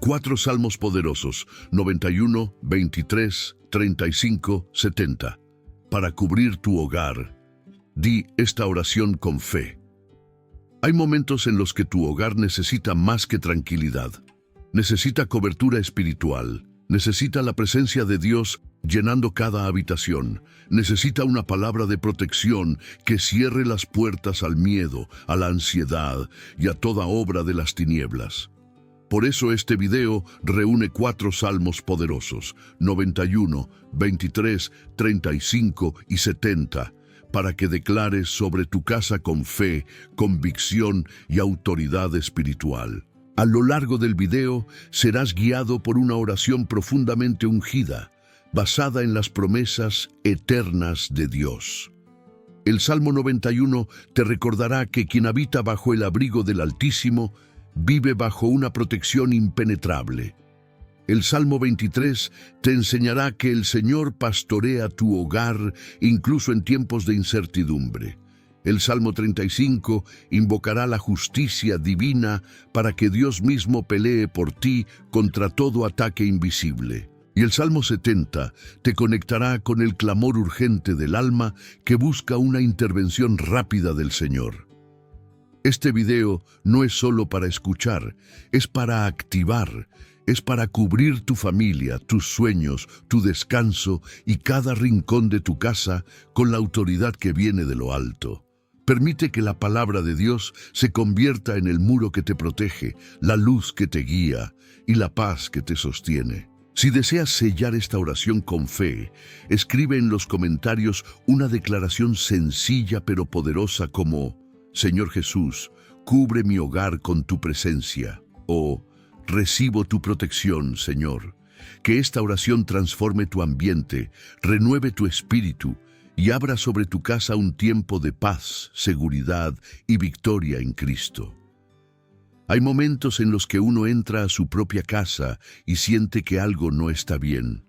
4 salmos poderosos, 91, 23, 35, 70. Para cubrir tu hogar, di esta oración con fe. Hay momentos en los que tu hogar necesita más que tranquilidad. Necesita cobertura espiritual. Necesita la presencia de Dios llenando cada habitación. Necesita una palabra de protección que cierre las puertas al miedo, a la ansiedad y a toda obra de las tinieblas. Por eso este video reúne 4 salmos poderosos, 91, 23, 35 y 70, para que declares sobre tu casa con fe, convicción y autoridad espiritual. A lo largo del video serás guiado por una oración profundamente ungida, basada en las promesas eternas de Dios. El Salmo 91 te recordará que quien habita bajo el abrigo del Altísimo vive bajo una protección impenetrable. El Salmo 23 te enseñará que el Señor pastorea tu hogar incluso en tiempos de incertidumbre. El Salmo 35 invocará la justicia divina para que Dios mismo pelee por ti contra todo ataque invisible. Y el Salmo 70 te conectará con el clamor urgente del alma que busca una intervención rápida del Señor. Este video no es solo para escuchar, es para activar, es para cubrir tu familia, tus sueños, tu descanso y cada rincón de tu casa con la autoridad que viene de lo alto. Permite que la palabra de Dios se convierta en el muro que te protege, la luz que te guía y la paz que te sostiene. Si deseas sellar esta oración con fe, escribe en los comentarios una declaración sencilla pero poderosa como: Señor Jesús, cubre mi hogar con tu presencia, o recibo tu protección, Señor. Que esta oración transforme tu ambiente, renueve tu espíritu y abra sobre tu casa un tiempo de paz, seguridad y victoria en Cristo. Hay momentos en los que uno entra a su propia casa y siente que algo no está bien.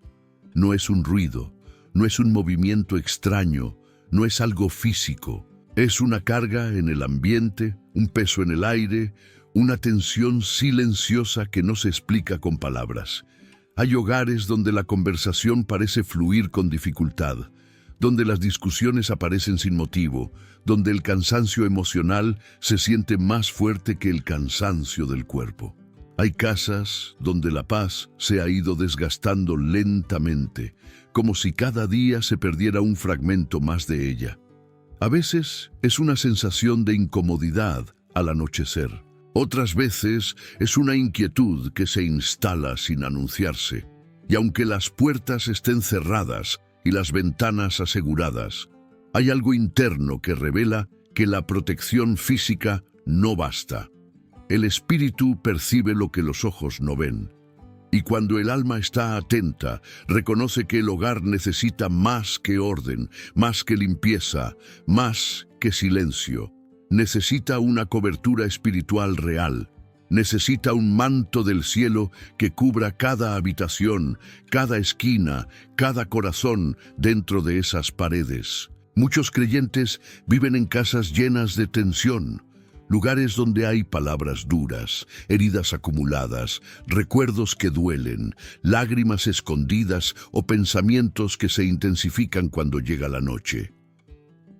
No es un ruido, no es un movimiento extraño, no es algo físico. Es una carga en el ambiente, un peso en el aire, una tensión silenciosa que no se explica con palabras. Hay hogares donde la conversación parece fluir con dificultad, donde las discusiones aparecen sin motivo, donde el cansancio emocional se siente más fuerte que el cansancio del cuerpo. Hay casas donde la paz se ha ido desgastando lentamente, como si cada día se perdiera un fragmento más de ella. A veces es una sensación de incomodidad al anochecer. Otras veces es una inquietud que se instala sin anunciarse. Y aunque las puertas estén cerradas y las ventanas aseguradas, hay algo interno que revela que la protección física no basta. El espíritu percibe lo que los ojos no ven. Y cuando el alma está atenta, reconoce que el hogar necesita más que orden, más que limpieza, más que silencio. Necesita una cobertura espiritual real. Necesita un manto del cielo que cubra cada habitación, cada esquina, cada corazón dentro de esas paredes. Muchos creyentes viven en casas llenas de tensión, lugares donde hay palabras duras, heridas acumuladas, recuerdos que duelen, lágrimas escondidas o pensamientos que se intensifican cuando llega la noche.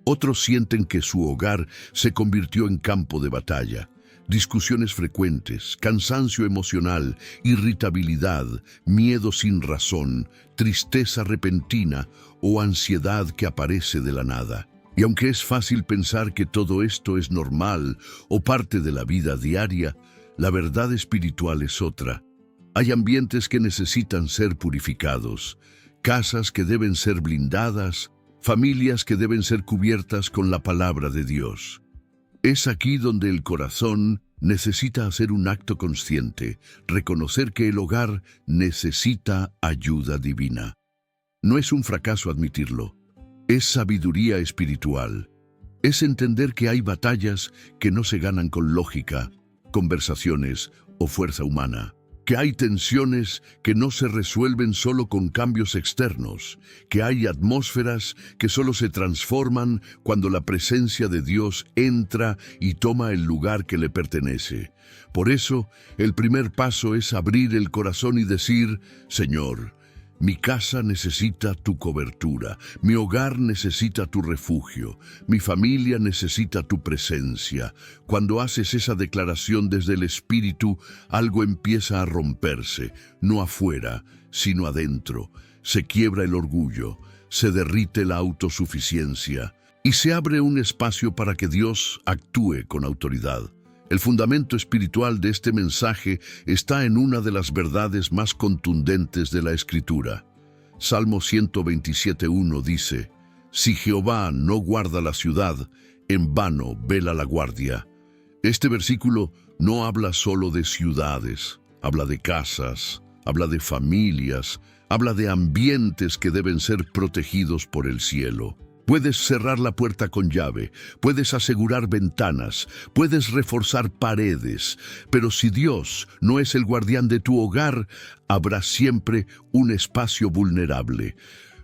Otros sienten que su hogar se convirtió en campo de batalla. Discusiones frecuentes, cansancio emocional, irritabilidad, miedo sin razón, tristeza repentina o ansiedad que aparece de la nada. Y aunque es fácil pensar que todo esto es normal o parte de la vida diaria, la verdad espiritual es otra. Hay ambientes que necesitan ser purificados, casas que deben ser blindadas, familias que deben ser cubiertas con la palabra de Dios. Es aquí donde el corazón necesita hacer un acto consciente, reconocer que el hogar necesita ayuda divina. No es un fracaso admitirlo. Es sabiduría espiritual. Es entender que hay batallas que no se ganan con lógica, conversaciones o fuerza humana. que hay tensiones que no se resuelven solo con cambios externos, que hay atmósferas que solo se transforman cuando la presencia de Dios entra y toma el lugar que le pertenece. Por eso, el primer paso es abrir el corazón y decir: Señor, mi casa necesita tu cobertura, mi hogar necesita tu refugio, mi familia necesita tu presencia. Cuando haces esa declaración desde el Espíritu, algo empieza a romperse, no afuera, sino adentro. Se quiebra el orgullo, se derrite la autosuficiencia y se abre un espacio para que Dios actúe con autoridad. El fundamento espiritual de este mensaje está en una de las verdades más contundentes de la Escritura. Salmo 127:1 dice: Si Jehová no guarda la ciudad, en vano vela la guardia. Este versículo no habla solo de ciudades, habla de casas, habla de familias, habla de ambientes que deben ser protegidos por el cielo. Puedes cerrar la puerta con llave, puedes asegurar ventanas, puedes reforzar paredes, pero si Dios no es el guardián de tu hogar, habrá siempre un espacio vulnerable.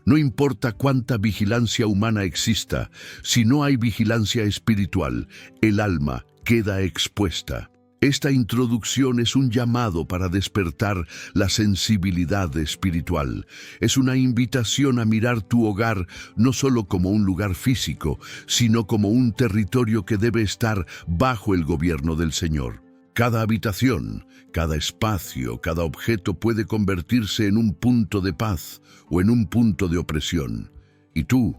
No importa cuánta vigilancia humana exista, si no hay vigilancia espiritual, el alma queda expuesta. Esta introducción es un llamado para despertar la sensibilidad espiritual. Es una invitación a mirar tu hogar no solo como un lugar físico, sino como un territorio que debe estar bajo el gobierno del Señor. Cada habitación, cada espacio, cada objeto puede convertirse en un punto de paz o en un punto de opresión. Y tú,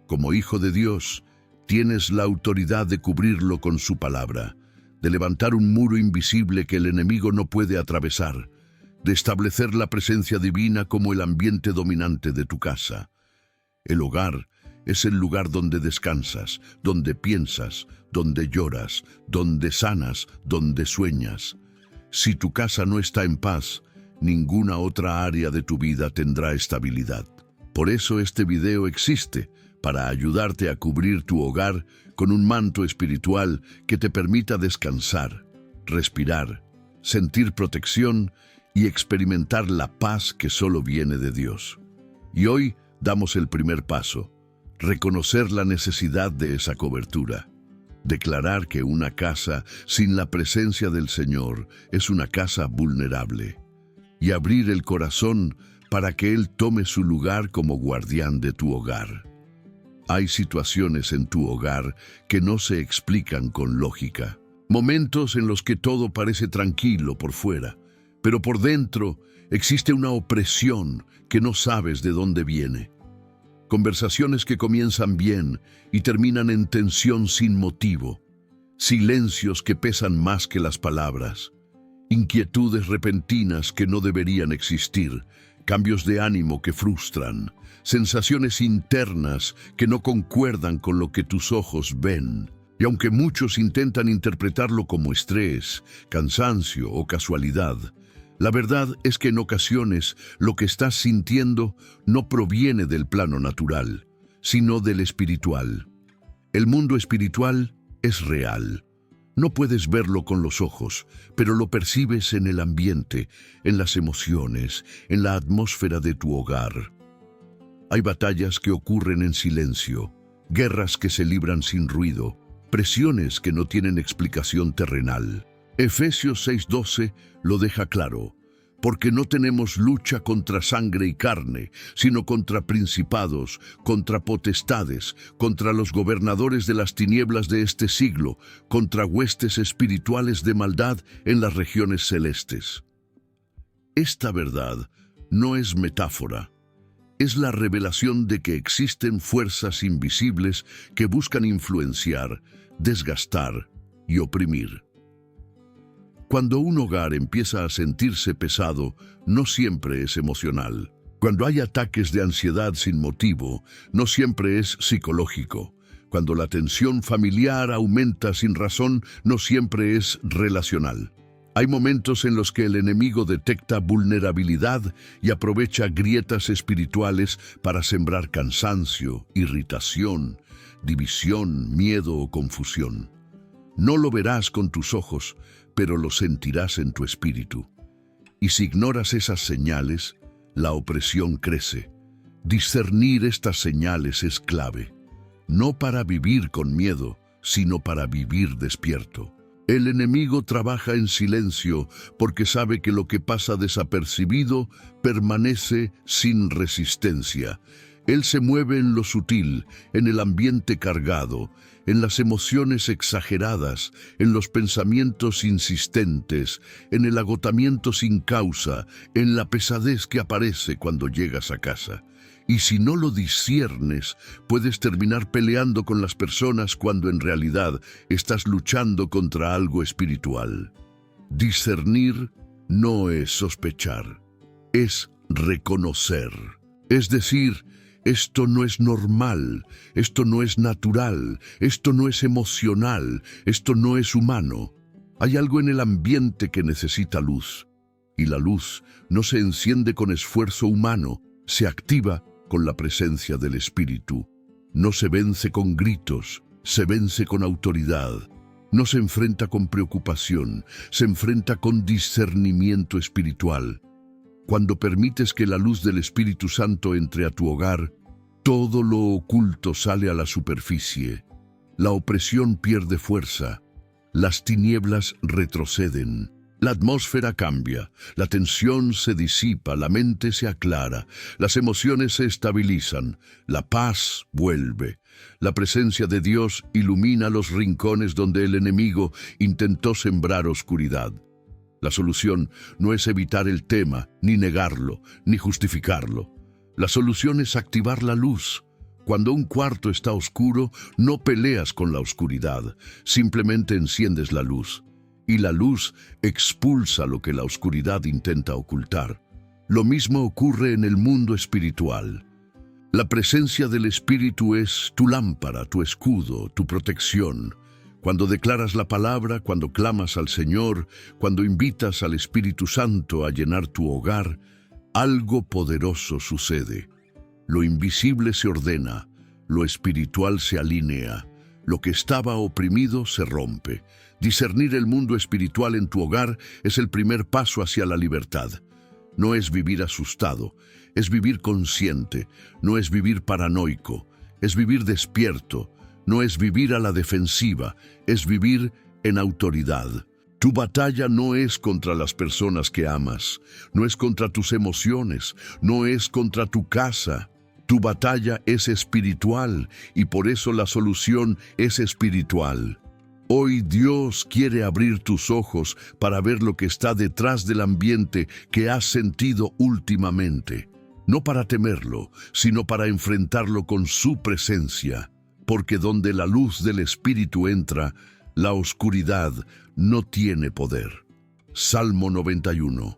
como hijo de Dios, tienes la autoridad de cubrirlo con su palabra, de levantar un muro invisible que el enemigo no puede atravesar, de establecer la presencia divina como el ambiente dominante de tu casa. El hogar es el lugar donde descansas, donde piensas, donde lloras, donde sanas, donde sueñas. Si tu casa no está en paz, ninguna otra área de tu vida tendrá estabilidad. Por eso este video existe, para ayudarte a cubrir tu hogar con un manto espiritual que te permita descansar, respirar, sentir protección y experimentar la paz que solo viene de Dios. Y hoy damos el primer paso: reconocer la necesidad de esa cobertura. Declarar que una casa sin la presencia del Señor es una casa vulnerable. Y abrir el corazón para que Él tome su lugar como guardián de tu hogar. Hay situaciones en tu hogar que no se explican con lógica. Momentos en los que todo parece tranquilo por fuera, pero por dentro existe una opresión que no sabes de dónde viene. Conversaciones que comienzan bien y terminan en tensión sin motivo. Silencios que pesan más que las palabras. Inquietudes repentinas que no deberían existir. Cambios de ánimo que frustran. Sensaciones internas que no concuerdan con lo que tus ojos ven. Y aunque muchos intentan interpretarlo como estrés, cansancio o casualidad, la verdad es que en ocasiones lo que estás sintiendo no proviene del plano natural, sino del espiritual. El mundo espiritual es real. No puedes verlo con los ojos, pero lo percibes en el ambiente, en las emociones, en la atmósfera de tu hogar. Hay batallas que ocurren en silencio, guerras que se libran sin ruido, presiones que no tienen explicación terrenal. Efesios 6:12 lo deja claro: porque no tenemos lucha contra sangre y carne, sino contra principados, contra potestades, contra los gobernadores de las tinieblas de este siglo, contra huestes espirituales de maldad en las regiones celestes. Esta verdad no es metáfora. Es la revelación de que existen fuerzas invisibles que buscan influenciar, desgastar y oprimir. Cuando un hogar empieza a sentirse pesado, no siempre es emocional. Cuando hay ataques de ansiedad sin motivo, no siempre es psicológico. Cuando la tensión familiar aumenta sin razón, no siempre es relacional. Hay momentos en los que el enemigo detecta vulnerabilidad y aprovecha grietas espirituales para sembrar cansancio, irritación, división, miedo o confusión. No lo verás con tus ojos, pero lo sentirás en tu espíritu. Y si ignoras esas señales, la opresión crece. Discernir estas señales es clave, no para vivir con miedo, sino para vivir despierto. El enemigo trabaja en silencio porque sabe que lo que pasa desapercibido permanece sin resistencia. Él se mueve en lo sutil, en el ambiente cargado, en las emociones exageradas, en los pensamientos insistentes, en el agotamiento sin causa, en la pesadez que aparece cuando llegas a casa. Y si no lo disciernes, puedes terminar peleando con las personas cuando en realidad estás luchando contra algo espiritual. Discernir no es sospechar, es reconocer. Es decir, esto no es normal, esto no es natural, esto no es emocional, esto no es humano. Hay algo en el ambiente que necesita luz. Y la luz no se enciende con esfuerzo humano, se activa con la presencia del Espíritu. No se vence con gritos, se vence con autoridad. No se enfrenta con preocupación, se enfrenta con discernimiento espiritual. Cuando permites que la luz del Espíritu Santo entre a tu hogar, todo lo oculto sale a la superficie. La opresión pierde fuerza. Las tinieblas retroceden. La atmósfera cambia, la tensión se disipa, la mente se aclara, las emociones se estabilizan, la paz vuelve. La presencia de Dios ilumina los rincones donde el enemigo intentó sembrar oscuridad. La solución no es evitar el tema, ni negarlo, ni justificarlo. La solución es activar la luz. Cuando un cuarto está oscuro, no peleas con la oscuridad, simplemente enciendes la luz. Y la luz expulsa lo que la oscuridad intenta ocultar. Lo mismo ocurre en el mundo espiritual. La presencia del Espíritu es tu lámpara, tu escudo, tu protección. Cuando declaras la palabra, cuando clamas al Señor, cuando invitas al Espíritu Santo a llenar tu hogar, algo poderoso sucede. Lo invisible se ordena, lo espiritual se alinea, lo que estaba oprimido se rompe. Discernir el mundo espiritual en tu hogar es el primer paso hacia la libertad. No es vivir asustado, es vivir consciente, no es vivir paranoico, es vivir despierto, no es vivir a la defensiva, es vivir en autoridad. Tu batalla no es contra las personas que amas, no es contra tus emociones, no es contra tu casa. Tu batalla es espiritual y por eso la solución es espiritual. Hoy Dios quiere abrir tus ojos para ver lo que está detrás del ambiente que has sentido últimamente. No para temerlo, sino para enfrentarlo con su presencia. Porque donde la luz del Espíritu entra, la oscuridad no tiene poder. Salmo 91.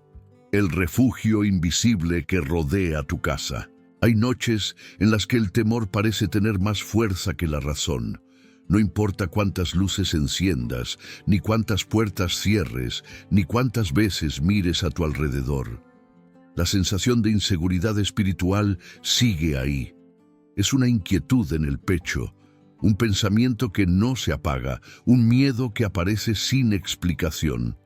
El refugio invisible que rodea tu casa. Hay noches en las que el temor parece tener más fuerza que la razón. No importa cuántas luces enciendas, ni cuántas puertas cierres, ni cuántas veces mires a tu alrededor. La sensación de inseguridad espiritual sigue ahí. Es una inquietud en el pecho, un pensamiento que no se apaga, un miedo que aparece sin explicación.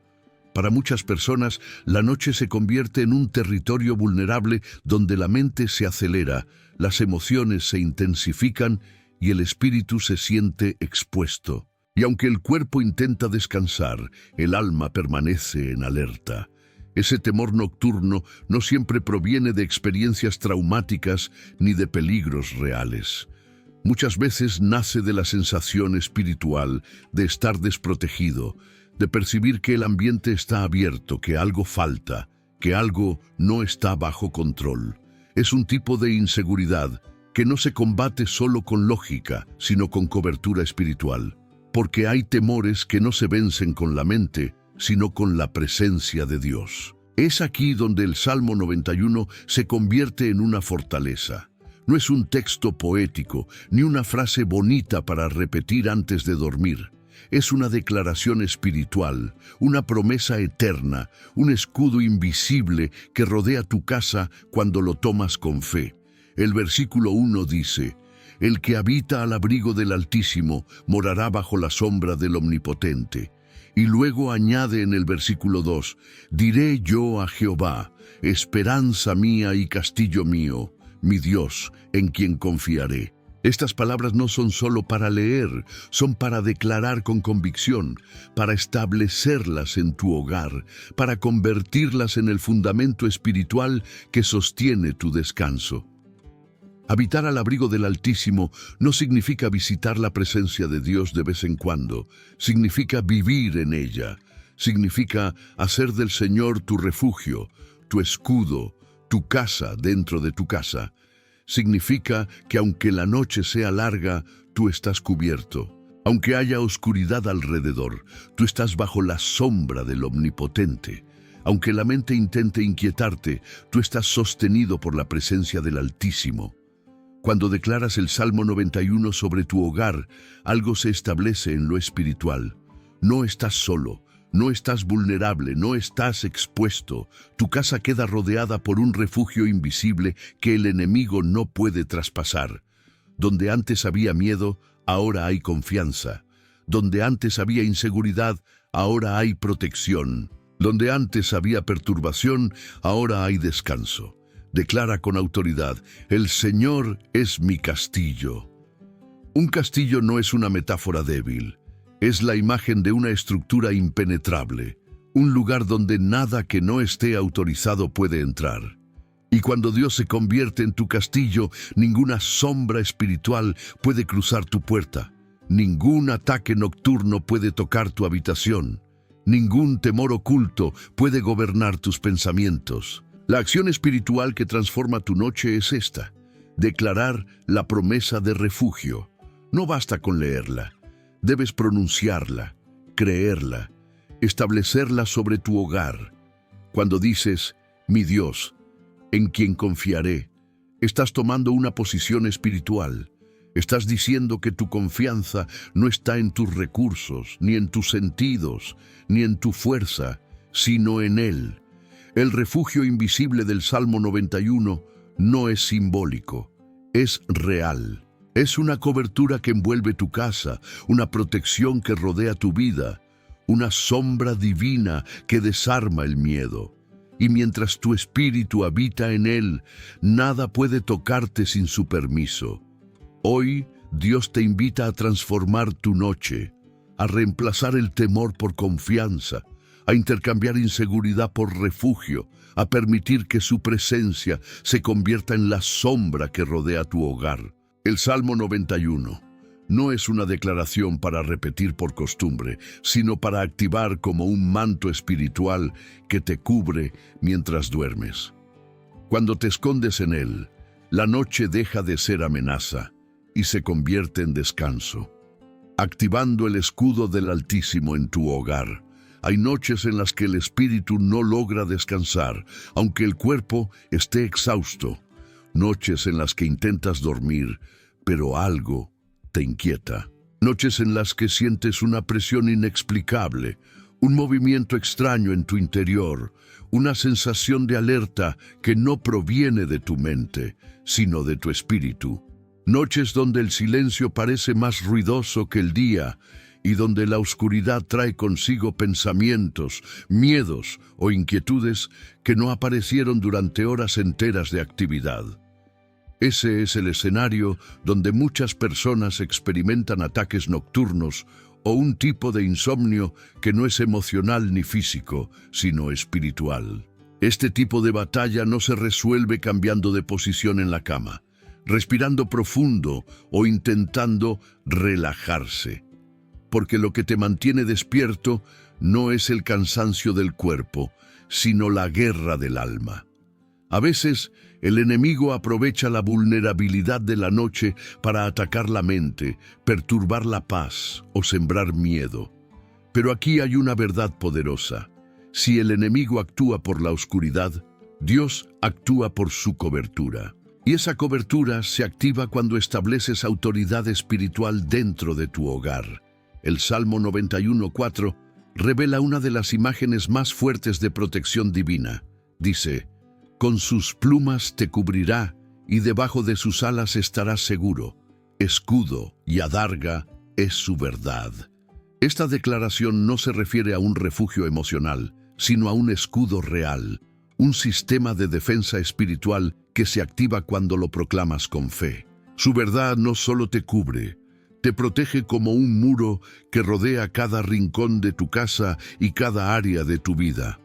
Para muchas personas, la noche se convierte en un territorio vulnerable donde la mente se acelera, las emociones se intensifican y el espíritu se siente expuesto. Y aunque el cuerpo intenta descansar, el alma permanece en alerta. Ese temor nocturno no siempre proviene de experiencias traumáticas ni de peligros reales. Muchas veces nace de la sensación espiritual de estar desprotegido, de percibir que el ambiente está abierto, que algo falta, que algo no está bajo control. Es un tipo de inseguridad que no se combate solo con lógica, sino con cobertura espiritual. Porque hay temores que no se vencen con la mente, sino con la presencia de Dios. Es aquí donde el Salmo 91 se convierte en una fortaleza. No es un texto poético, ni una frase bonita para repetir antes de dormir. Es una declaración espiritual, una promesa eterna, un escudo invisible que rodea tu casa cuando lo tomas con fe. El versículo 1 dice: El que habita al abrigo del Altísimo morará bajo la sombra del Omnipotente. Y luego añade en el versículo 2, diré yo a Jehová, esperanza mía y castillo mío, mi Dios, en quien confiaré. Estas palabras no son solo para leer, son para declarar con convicción, para establecerlas en tu hogar, para convertirlas en el fundamento espiritual que sostiene tu descanso. Habitar al abrigo del Altísimo no significa visitar la presencia de Dios de vez en cuando, significa vivir en ella, significa hacer del Señor tu refugio, tu escudo, tu casa dentro de tu casa. Significa que aunque la noche sea larga, tú estás cubierto. Aunque haya oscuridad alrededor, tú estás bajo la sombra del Omnipotente. Aunque la mente intente inquietarte, tú estás sostenido por la presencia del Altísimo. Cuando declaras el Salmo 91 sobre tu hogar, algo se establece en lo espiritual. No estás solo. No estás vulnerable, no estás expuesto. Tu casa queda rodeada por un refugio invisible que el enemigo no puede traspasar. Donde antes había miedo, ahora hay confianza. Donde antes había inseguridad, ahora hay protección. Donde antes había perturbación, ahora hay descanso. Declara con autoridad, el Señor es mi castillo. Un castillo no es una metáfora débil. Es la imagen de una estructura impenetrable, un lugar donde nada que no esté autorizado puede entrar. Y cuando Dios se convierte en tu castillo, ninguna sombra espiritual puede cruzar tu puerta. Ningún ataque nocturno puede tocar tu habitación. Ningún temor oculto puede gobernar tus pensamientos. La acción espiritual que transforma tu noche es esta: declarar la promesa de refugio. No basta con leerla. Debes pronunciarla, creerla, establecerla sobre tu hogar. Cuando dices, mi Dios, en quien confiaré, estás tomando una posición espiritual. Estás diciendo que tu confianza no está en tus recursos, ni en tus sentidos, ni en tu fuerza, sino en Él. El refugio invisible del Salmo 91 no es simbólico, es real. Es una cobertura que envuelve tu casa, una protección que rodea tu vida, una sombra divina que desarma el miedo. Y mientras tu espíritu habita en él, nada puede tocarte sin su permiso. Hoy, Dios te invita a transformar tu noche, a reemplazar el temor por confianza, a intercambiar inseguridad por refugio, a permitir que su presencia se convierta en la sombra que rodea tu hogar. El Salmo 91 no es una declaración para repetir por costumbre, sino para activar como un manto espiritual que te cubre mientras duermes. Cuando te escondes en él, la noche deja de ser amenaza y se convierte en descanso. Activando el escudo del Altísimo en tu hogar, hay noches en las que el espíritu no logra descansar, aunque el cuerpo esté exhausto. Noches en las que intentas dormir, pero algo te inquieta. Noches en las que sientes una presión inexplicable, un movimiento extraño en tu interior, una sensación de alerta que no proviene de tu mente, sino de tu espíritu. Noches donde el silencio parece más ruidoso que el día y donde la oscuridad trae consigo pensamientos, miedos o inquietudes que no aparecieron durante horas enteras de actividad. Ese es el escenario donde muchas personas experimentan ataques nocturnos o un tipo de insomnio que no es emocional ni físico, sino espiritual. Este tipo de batalla no se resuelve cambiando de posición en la cama, respirando profundo o intentando relajarse. Porque lo que te mantiene despierto no es el cansancio del cuerpo, sino la guerra del alma. A veces, el enemigo aprovecha la vulnerabilidad de la noche para atacar la mente, perturbar la paz o sembrar miedo. Pero aquí hay una verdad poderosa. Si el enemigo actúa por la oscuridad, Dios actúa por su cobertura. Y esa cobertura se activa cuando estableces autoridad espiritual dentro de tu hogar. El Salmo 91:4 revela una de las imágenes más fuertes de protección divina. Dice, con sus plumas te cubrirá y debajo de sus alas estarás seguro. Escudo y adarga es su verdad. Esta declaración no se refiere a un refugio emocional, sino a un escudo real, un sistema de defensa espiritual que se activa cuando lo proclamas con fe. Su verdad no solo te cubre, te protege como un muro que rodea cada rincón de tu casa y cada área de tu vida.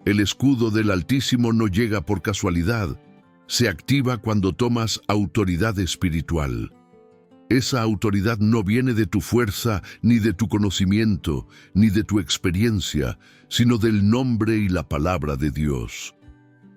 El escudo del Altísimo no llega por casualidad, se activa cuando tomas autoridad espiritual. Esa autoridad no viene de tu fuerza, ni de tu conocimiento, ni de tu experiencia, sino del nombre y la palabra de Dios.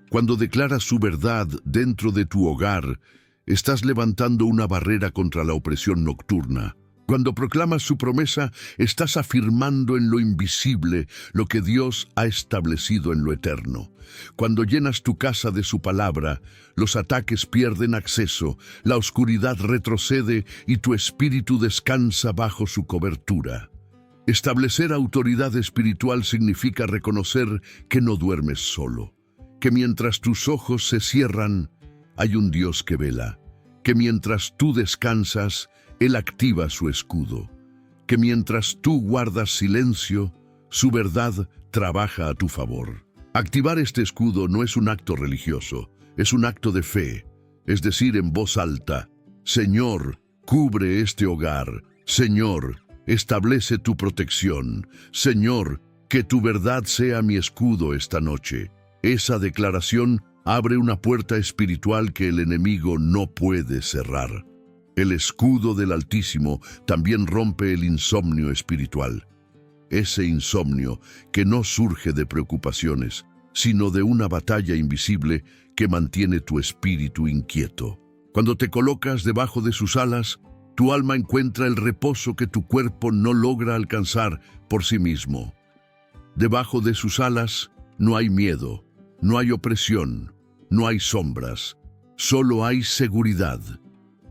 Cuando declaras su verdad dentro de tu hogar, estás levantando una barrera contra la opresión nocturna. Cuando proclamas su promesa, estás afirmando en lo invisible lo que Dios ha establecido en lo eterno. Cuando llenas tu casa de su palabra, los ataques pierden acceso, la oscuridad retrocede y tu espíritu descansa bajo su cobertura. Establecer autoridad espiritual significa reconocer que no duermes solo, que mientras tus ojos se cierran, hay un Dios que vela, que mientras tú descansas, Él activa su escudo, que mientras tú guardas silencio, su verdad trabaja a tu favor. Activar este escudo no es un acto religioso, es un acto de fe, es decir, en voz alta: Señor, cubre este hogar. Señor, establece tu protección. Señor, que tu verdad sea mi escudo esta noche. Esa declaración abre una puerta espiritual que el enemigo no puede cerrar. El escudo del Altísimo también rompe el insomnio espiritual. Ese insomnio que no surge de preocupaciones, sino de una batalla invisible que mantiene tu espíritu inquieto. Cuando te colocas debajo de sus alas, tu alma encuentra el reposo que tu cuerpo no logra alcanzar por sí mismo. Debajo de sus alas no hay miedo, no hay opresión, no hay sombras, solo hay seguridad.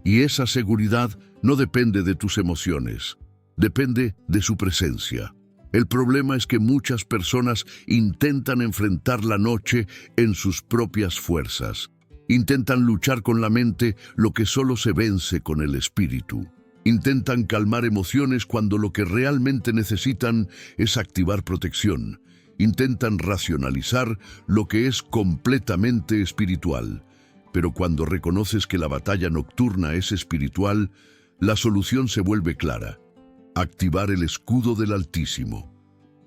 Y esa seguridad no depende de tus emociones, depende de su presencia. El problema es que muchas personas intentan enfrentar la noche en sus propias fuerzas. Intentan luchar con la mente lo que solo se vence con el espíritu. Intentan calmar emociones cuando lo que realmente necesitan es activar protección. Intentan racionalizar lo que es completamente espiritual. Pero cuando reconoces que la batalla nocturna es espiritual, la solución se vuelve clara: activar el escudo del Altísimo.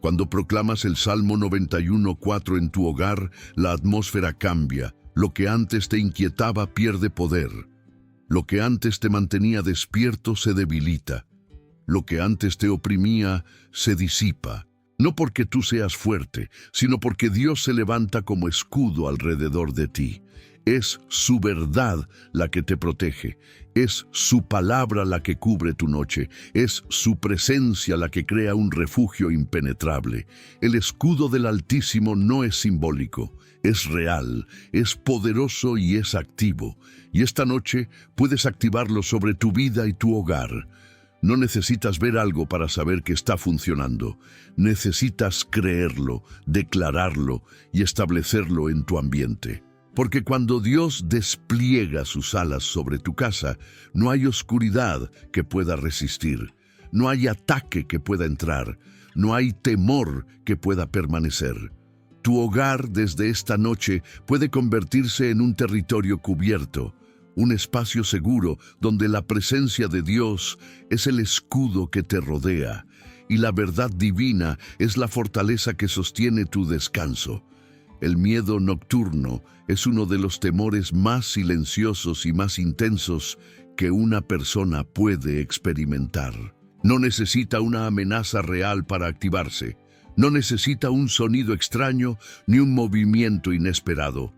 Cuando proclamas el Salmo 91:4 en tu hogar, la atmósfera cambia. Lo que antes te inquietaba pierde poder. Lo que antes te mantenía despierto se debilita. Lo que antes te oprimía se disipa. No porque tú seas fuerte, sino porque Dios se levanta como escudo alrededor de ti. Es su verdad la que te protege, es su palabra la que cubre tu noche, es su presencia la que crea un refugio impenetrable. El escudo del Altísimo no es simbólico, es real, es poderoso y es activo. Y esta noche puedes activarlo sobre tu vida y tu hogar. No necesitas ver algo para saber que está funcionando. Necesitas creerlo, declararlo y establecerlo en tu ambiente. Porque cuando Dios despliega sus alas sobre tu casa, no hay oscuridad que pueda resistir, no hay ataque que pueda entrar, no hay temor que pueda permanecer. Tu hogar desde esta noche puede convertirse en un territorio cubierto, un espacio seguro donde la presencia de Dios es el escudo que te rodea y la verdad divina es la fortaleza que sostiene tu descanso. El miedo nocturno es uno de los temores más silenciosos y más intensos que una persona puede experimentar. No necesita una amenaza real para activarse. No necesita un sonido extraño ni un movimiento inesperado.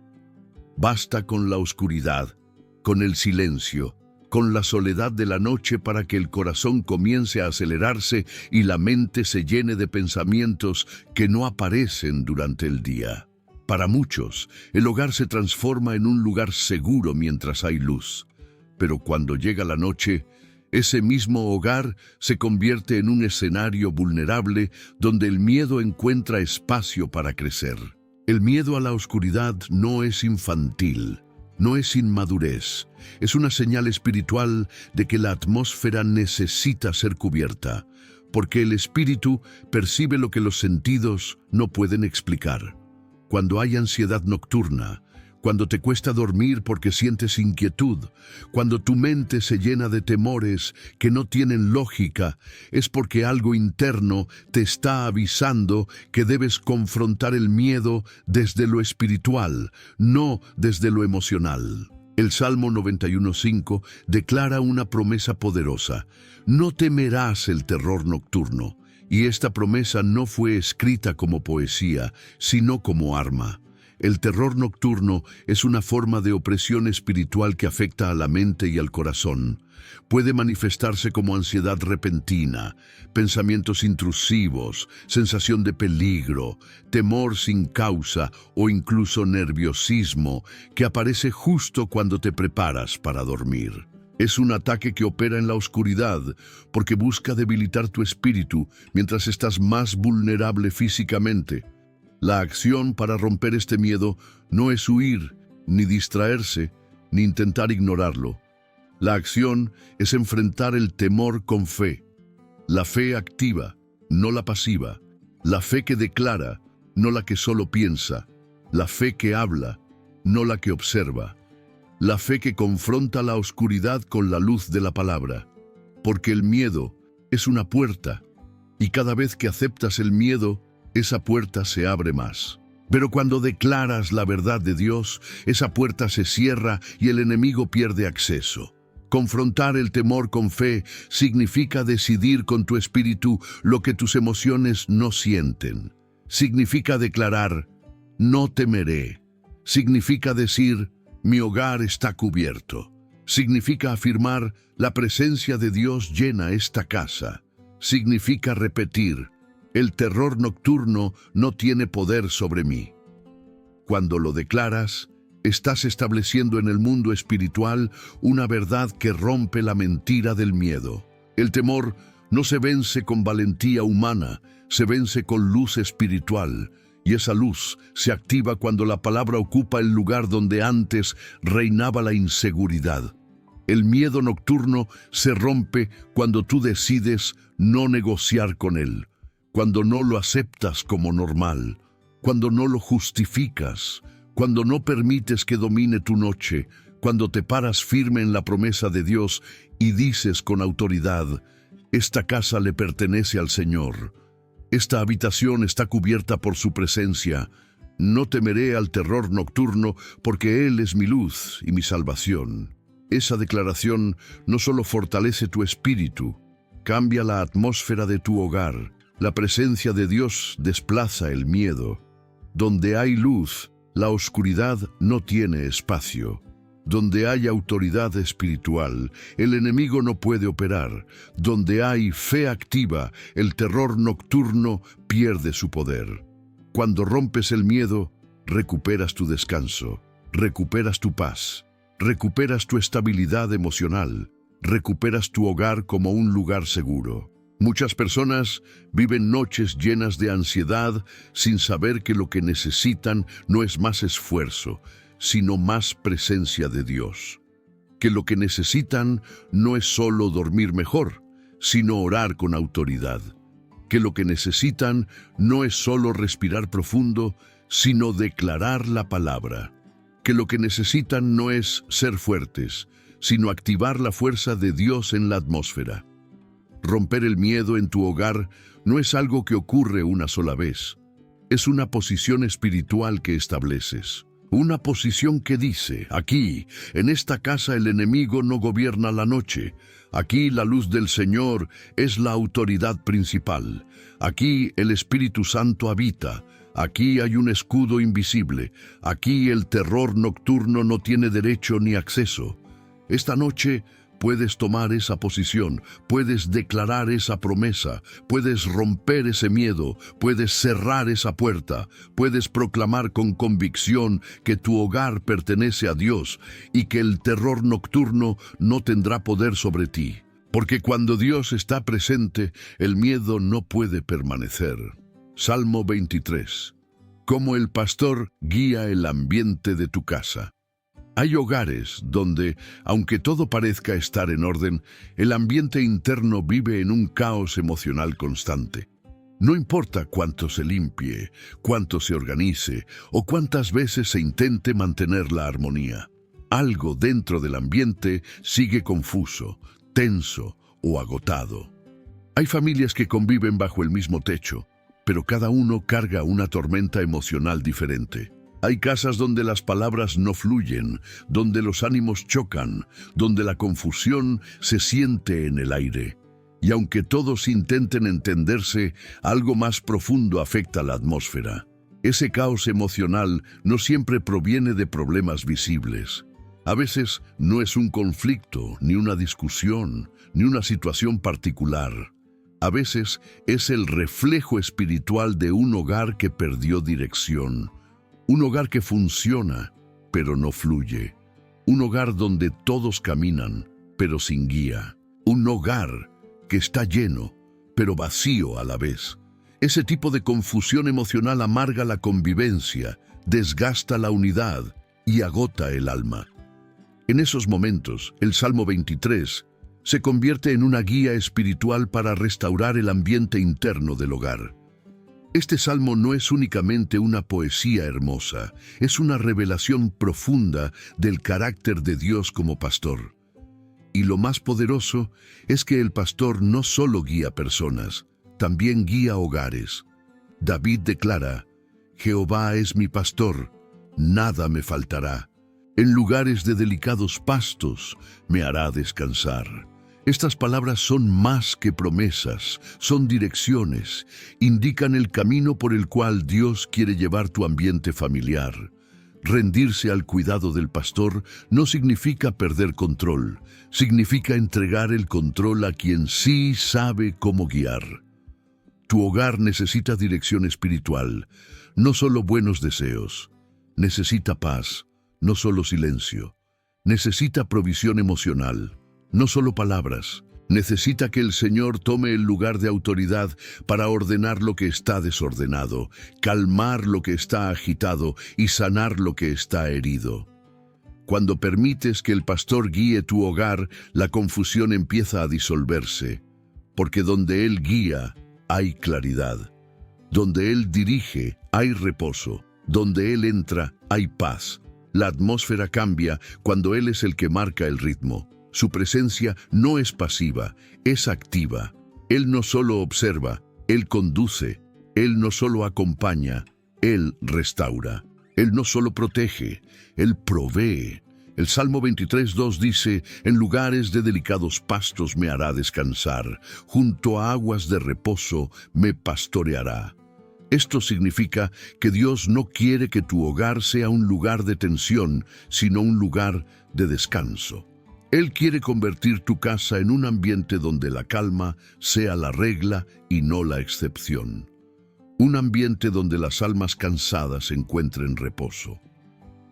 Basta con la oscuridad, con el silencio, con la soledad de la noche para que el corazón comience a acelerarse y la mente se llene de pensamientos que no aparecen durante el día. Para muchos, el hogar se transforma en un lugar seguro mientras hay luz. Pero cuando llega la noche, ese mismo hogar se convierte en un escenario vulnerable donde el miedo encuentra espacio para crecer. El miedo a la oscuridad no es infantil, no es inmadurez. Es una señal espiritual de que la atmósfera necesita ser cubierta. porque el espíritu percibe lo que los sentidos no pueden explicar. Cuando hay ansiedad nocturna, cuando te cuesta dormir porque sientes inquietud, cuando tu mente se llena de temores que no tienen lógica, es porque algo interno te está avisando que debes confrontar el miedo desde lo espiritual, no desde lo emocional. El Salmo 91:5 declara una promesa poderosa: no temerás el terror nocturno. Y esta promesa no fue escrita como poesía, sino como arma. El terror nocturno es una forma de opresión espiritual que afecta a la mente y al corazón. Puede manifestarse como ansiedad repentina, pensamientos intrusivos, sensación de peligro, temor sin causa o incluso nerviosismo que aparece justo cuando te preparas para dormir. Es un ataque que opera en la oscuridad porque busca debilitar tu espíritu mientras estás más vulnerable físicamente. La acción para romper este miedo no es huir, ni distraerse, ni intentar ignorarlo. La acción es enfrentar el temor con fe. La fe activa, no la pasiva. La fe que declara, no la que solo piensa. La fe que habla, no la que observa. La fe que confronta la oscuridad con la luz de la palabra. Porque el miedo es una puerta, y cada vez que aceptas el miedo, esa puerta se abre más. Pero cuando declaras la verdad de Dios, esa puerta se cierra y el enemigo pierde acceso. Confrontar el temor con fe significa decidir con tu espíritu lo que tus emociones no sienten. Significa declarar: no temeré. Significa decir: mi hogar está cubierto. Significa afirmar: la presencia de Dios llena esta casa. Significa repetir: el terror nocturno no tiene poder sobre mí. Cuando lo declaras, estás estableciendo en el mundo espiritual una verdad que rompe la mentira del miedo. El temor no se vence con valentía humana, se vence con luz espiritual, y esa luz se activa cuando la palabra ocupa el lugar donde antes reinaba la inseguridad. El miedo nocturno se rompe cuando tú decides no negociar con él, cuando no lo aceptas como normal, cuando no lo justificas, cuando no permites que domine tu noche, cuando te paras firme en la promesa de Dios y dices con autoridad: esta casa le pertenece al Señor, esta habitación está cubierta por su presencia, no temeré al terror nocturno porque Él es mi luz y mi salvación. Esa declaración no solo fortalece tu espíritu, cambia la atmósfera de tu hogar. La presencia de Dios desplaza el miedo. Donde hay luz, la oscuridad no tiene espacio. Donde hay autoridad espiritual, el enemigo no puede operar. Donde hay fe activa, el terror nocturno pierde su poder. Cuando rompes el miedo, recuperas tu descanso, recuperas tu paz, recuperas tu estabilidad emocional, recuperas tu hogar como un lugar seguro. Muchas personas viven noches llenas de ansiedad sin saber que lo que necesitan no es más esfuerzo, sino más presencia de Dios. Que lo que necesitan no es solo dormir mejor, sino orar con autoridad. Que lo que necesitan no es solo respirar profundo, sino declarar la palabra. Que lo que necesitan no es ser fuertes, sino activar la fuerza de Dios en la atmósfera. Romper el miedo en tu hogar no es algo que ocurre una sola vez. Es una posición espiritual que estableces. Una posición que dice: aquí, en esta casa, el enemigo no gobierna la noche. Aquí la luz del Señor es la autoridad principal. Aquí el Espíritu Santo habita. Aquí hay un escudo invisible. Aquí el terror nocturno no tiene derecho ni acceso. Esta noche puedes tomar esa posición, puedes declarar esa promesa, puedes romper ese miedo, puedes cerrar esa puerta, puedes proclamar con convicción que tu hogar pertenece a Dios y que el terror nocturno no tendrá poder sobre ti. Porque cuando Dios está presente, el miedo no puede permanecer. Salmo 23. Cómo el pastor guía el ambiente de tu casa. Hay hogares donde, aunque todo parezca estar en orden, el ambiente interno vive en un caos emocional constante. No importa cuánto se limpie, cuánto se organice o cuántas veces se intente mantener la armonía. Algo dentro del ambiente sigue confuso, tenso o agotado. Hay familias que conviven bajo el mismo techo, pero cada uno carga una tormenta emocional diferente. Hay casas donde las palabras no fluyen, donde los ánimos chocan, donde la confusión se siente en el aire. Y aunque todos intenten entenderse, algo más profundo afecta la atmósfera. Ese caos emocional no siempre proviene de problemas visibles. A veces no es un conflicto, ni una discusión, ni una situación particular. A veces es el reflejo espiritual de un hogar que perdió dirección. Un hogar que funciona, pero no fluye. Un hogar donde todos caminan, pero sin guía. Un hogar que está lleno, pero vacío a la vez. Ese tipo de confusión emocional amarga la convivencia, desgasta la unidad y agota el alma. En esos momentos, el Salmo 23 se convierte en una guía espiritual para restaurar el ambiente interno del hogar. Este salmo no es únicamente una poesía hermosa, es una revelación profunda del carácter de Dios como pastor. Y lo más poderoso es que el pastor no solo guía personas, también guía hogares. David declara: Jehová es mi pastor, nada me faltará. En lugares de delicados pastos me hará descansar. Estas palabras son más que promesas, son direcciones, indican el camino por el cual Dios quiere llevar tu ambiente familiar. Rendirse al cuidado del pastor no significa perder control, significa entregar el control a quien sí sabe cómo guiar. Tu hogar necesita dirección espiritual, no solo buenos deseos. Necesita paz, no solo silencio. Necesita provisión emocional, no solo palabras. Necesita que el Señor tome el lugar de autoridad para ordenar lo que está desordenado, calmar lo que está agitado y sanar lo que está herido. Cuando permites que el pastor guíe tu hogar, la confusión empieza a disolverse, porque donde Él guía, hay claridad. Donde Él dirige, hay reposo. Donde Él entra, hay paz. La atmósfera cambia cuando Él es el que marca el ritmo. Su presencia no es pasiva, es activa. Él no solo observa, Él conduce. Él no solo acompaña, Él restaura. Él no solo protege, Él provee. El Salmo 23:2 dice: En lugares de delicados pastos me hará descansar, junto a aguas de reposo me pastoreará. Esto significa que Dios no quiere que tu hogar sea un lugar de tensión, sino un lugar de descanso. Él quiere convertir tu casa en un ambiente donde la calma sea la regla y no la excepción. Un ambiente donde las almas cansadas encuentren reposo.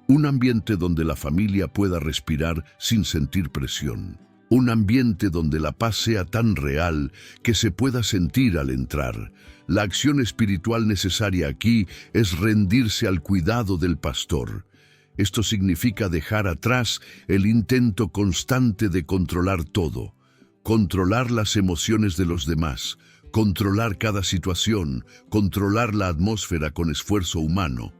Un ambiente donde la familia pueda respirar sin sentir presión. Un ambiente donde la paz sea tan real que se pueda sentir al entrar. La acción espiritual necesaria aquí es rendirse al cuidado del pastor. Esto significa dejar atrás el intento constante de controlar todo, controlar las emociones de los demás, controlar cada situación, controlar la atmósfera con esfuerzo humano.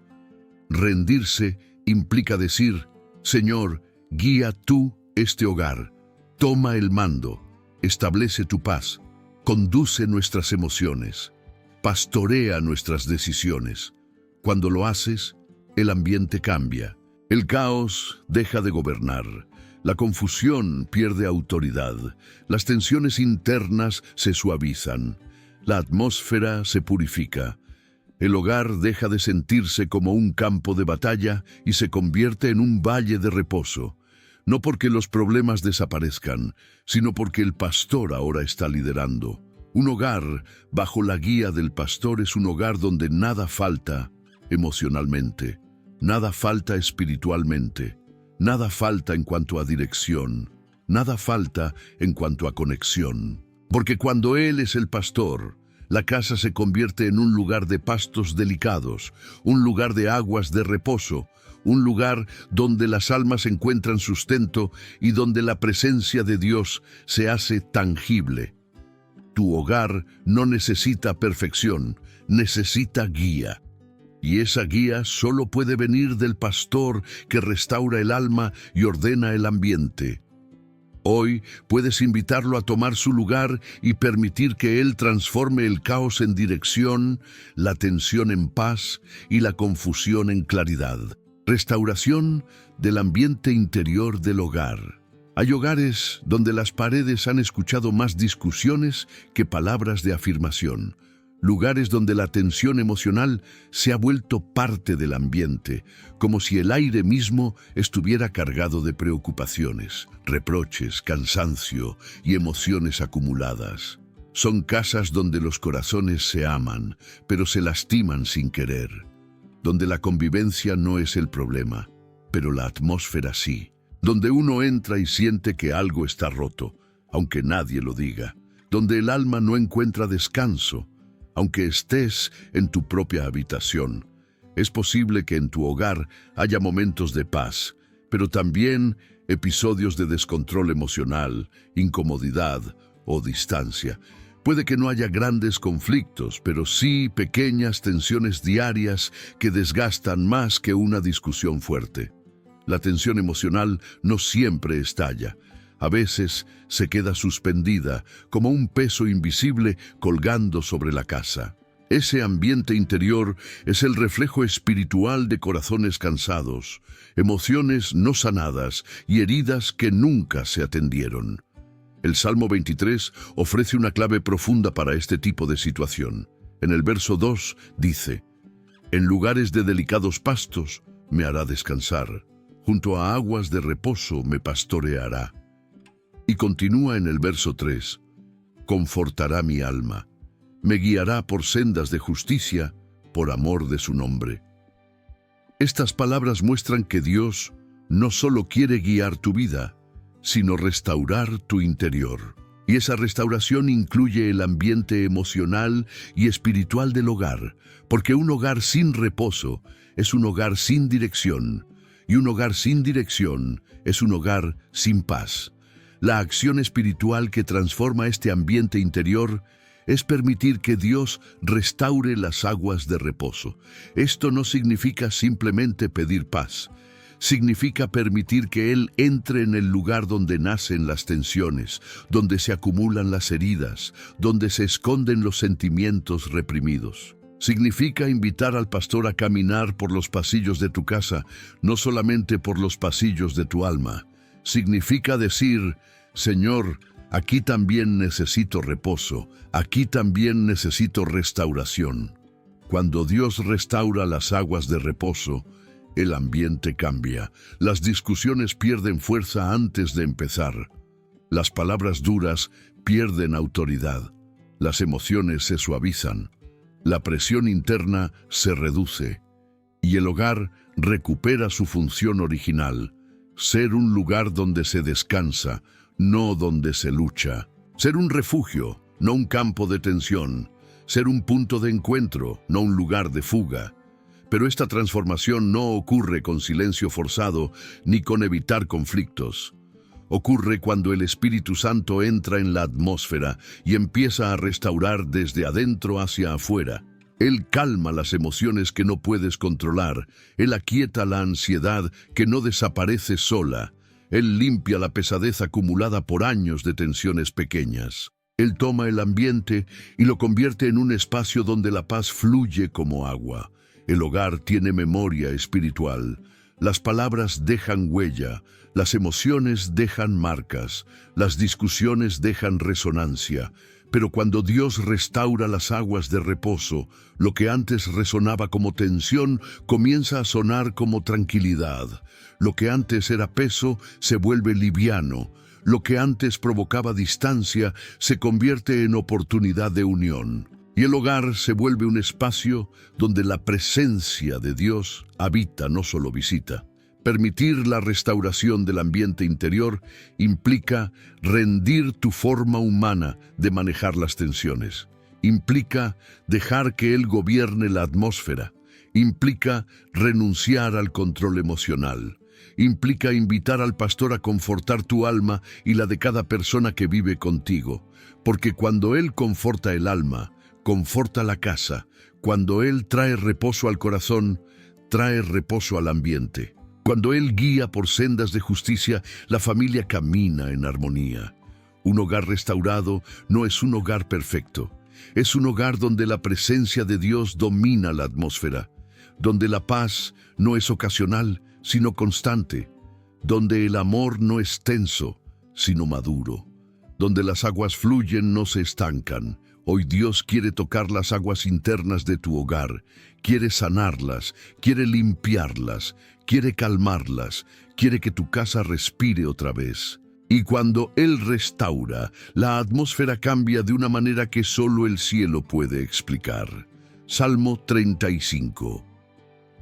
Rendirse implica decir: Señor, guía tú este hogar, toma el mando, establece tu paz, conduce nuestras emociones, pastorea nuestras decisiones. Cuando lo haces, el ambiente cambia. El caos deja de gobernar, la confusión pierde autoridad, las tensiones internas se suavizan, la atmósfera se purifica. El hogar deja de sentirse como un campo de batalla y se convierte en un valle de reposo, no porque los problemas desaparezcan, sino porque el pastor ahora está liderando. Un hogar bajo la guía del pastor es un hogar donde nada falta emocionalmente. Nada falta espiritualmente, nada falta en cuanto a dirección, nada falta en cuanto a conexión. Porque cuando Él es el pastor, la casa se convierte en un lugar de pastos delicados, un lugar de aguas de reposo, un lugar donde las almas encuentran sustento y donde la presencia de Dios se hace tangible. Tu hogar no necesita perfección, necesita guía. Y esa guía solo puede venir del pastor que restaura el alma y ordena el ambiente. Hoy puedes invitarlo a tomar su lugar y permitir que Él transforme el caos en dirección, la tensión en paz y la confusión en claridad. Restauración del ambiente interior del hogar. Hay hogares donde las paredes han escuchado más discusiones que palabras de afirmación. Lugares donde la tensión emocional se ha vuelto parte del ambiente, como si el aire mismo estuviera cargado de preocupaciones, reproches, cansancio y emociones acumuladas. Son casas donde los corazones se aman, pero se lastiman sin querer. Donde la convivencia no es el problema, pero la atmósfera sí. Donde uno entra y siente que algo está roto, aunque nadie lo diga. Donde el alma no encuentra descanso, aunque estés en tu propia habitación. Es posible que en tu hogar haya momentos de paz, pero también episodios de descontrol emocional, incomodidad o distancia. Puede que no haya grandes conflictos, pero sí pequeñas tensiones diarias que desgastan más que una discusión fuerte. La tensión emocional no siempre estalla. A veces se queda suspendida como un peso invisible colgando sobre la casa. Ese ambiente interior es el reflejo espiritual de corazones cansados, emociones no sanadas y heridas que nunca se atendieron. El Salmo 23 ofrece una clave profunda para este tipo de situación. En el verso 2 dice: «En lugares de delicados pastos me hará descansar, junto a aguas de reposo me pastoreará». Y continúa en el verso 3, «Confortará mi alma, me guiará por sendas de justicia, por amor de su nombre». Estas palabras muestran que Dios no solo quiere guiar tu vida, sino restaurar tu interior. Y esa restauración incluye el ambiente emocional y espiritual del hogar, porque un hogar sin reposo es un hogar sin dirección, y un hogar sin dirección es un hogar sin paz. La acción espiritual que transforma este ambiente interior es permitir que Dios restaure las aguas de reposo. Esto no significa simplemente pedir paz. Significa permitir que Él entre en el lugar donde nacen las tensiones, donde se acumulan las heridas, donde se esconden los sentimientos reprimidos. Significa invitar al pastor a caminar por los pasillos de tu casa, no solamente por los pasillos de tu alma. Significa decir: «Señor, aquí también necesito reposo, aquí también necesito restauración». Cuando Dios restaura las aguas de reposo, el ambiente cambia. Las discusiones pierden fuerza antes de empezar. Las palabras duras pierden autoridad. Las emociones se suavizan. La presión interna se reduce. Y el hogar recupera su función original: ser un lugar donde se descansa, no donde se lucha. Ser un refugio, no un campo de tensión. Ser un punto de encuentro, no un lugar de fuga. Pero esta transformación no ocurre con silencio forzado ni con evitar conflictos. Ocurre cuando el Espíritu Santo entra en la atmósfera y empieza a restaurar desde adentro hacia afuera. Él calma las emociones que no puedes controlar. Él aquieta la ansiedad que no desaparece sola. Él limpia la pesadez acumulada por años de tensiones pequeñas. Él toma el ambiente y lo convierte en un espacio donde la paz fluye como agua. El hogar tiene memoria espiritual. Las palabras dejan huella, las emociones dejan marcas, las discusiones dejan resonancia. Pero cuando Dios restaura las aguas de reposo, lo que antes resonaba como tensión comienza a sonar como tranquilidad. Lo que antes era peso se vuelve liviano. Lo que antes provocaba distancia se convierte en oportunidad de unión. Y el hogar se vuelve un espacio donde la presencia de Dios habita, no solo visita. Permitir la restauración del ambiente interior implica rendir tu forma humana de manejar las tensiones. Implica dejar que Él gobierne la atmósfera, Implica renunciar al control emocional. Implica invitar al pastor a confortar tu alma y la de cada persona que vive contigo, porque cuando Él conforta el alma, conforta la casa. Cuando Él trae reposo al corazón, trae reposo al ambiente. Cuando Él guía por sendas de justicia, la familia camina en armonía. Un hogar restaurado no es un hogar perfecto. Es un hogar donde la presencia de Dios domina la atmósfera, donde la paz no es ocasional, sino constante, donde el amor no es tenso, sino maduro, donde las aguas fluyen, no se estancan. Hoy Dios quiere tocar las aguas internas de tu hogar, quiere sanarlas, quiere limpiarlas, quiere calmarlas, quiere que tu casa respire otra vez. Y cuando Él restaura, la atmósfera cambia de una manera que solo el cielo puede explicar. Salmo 35.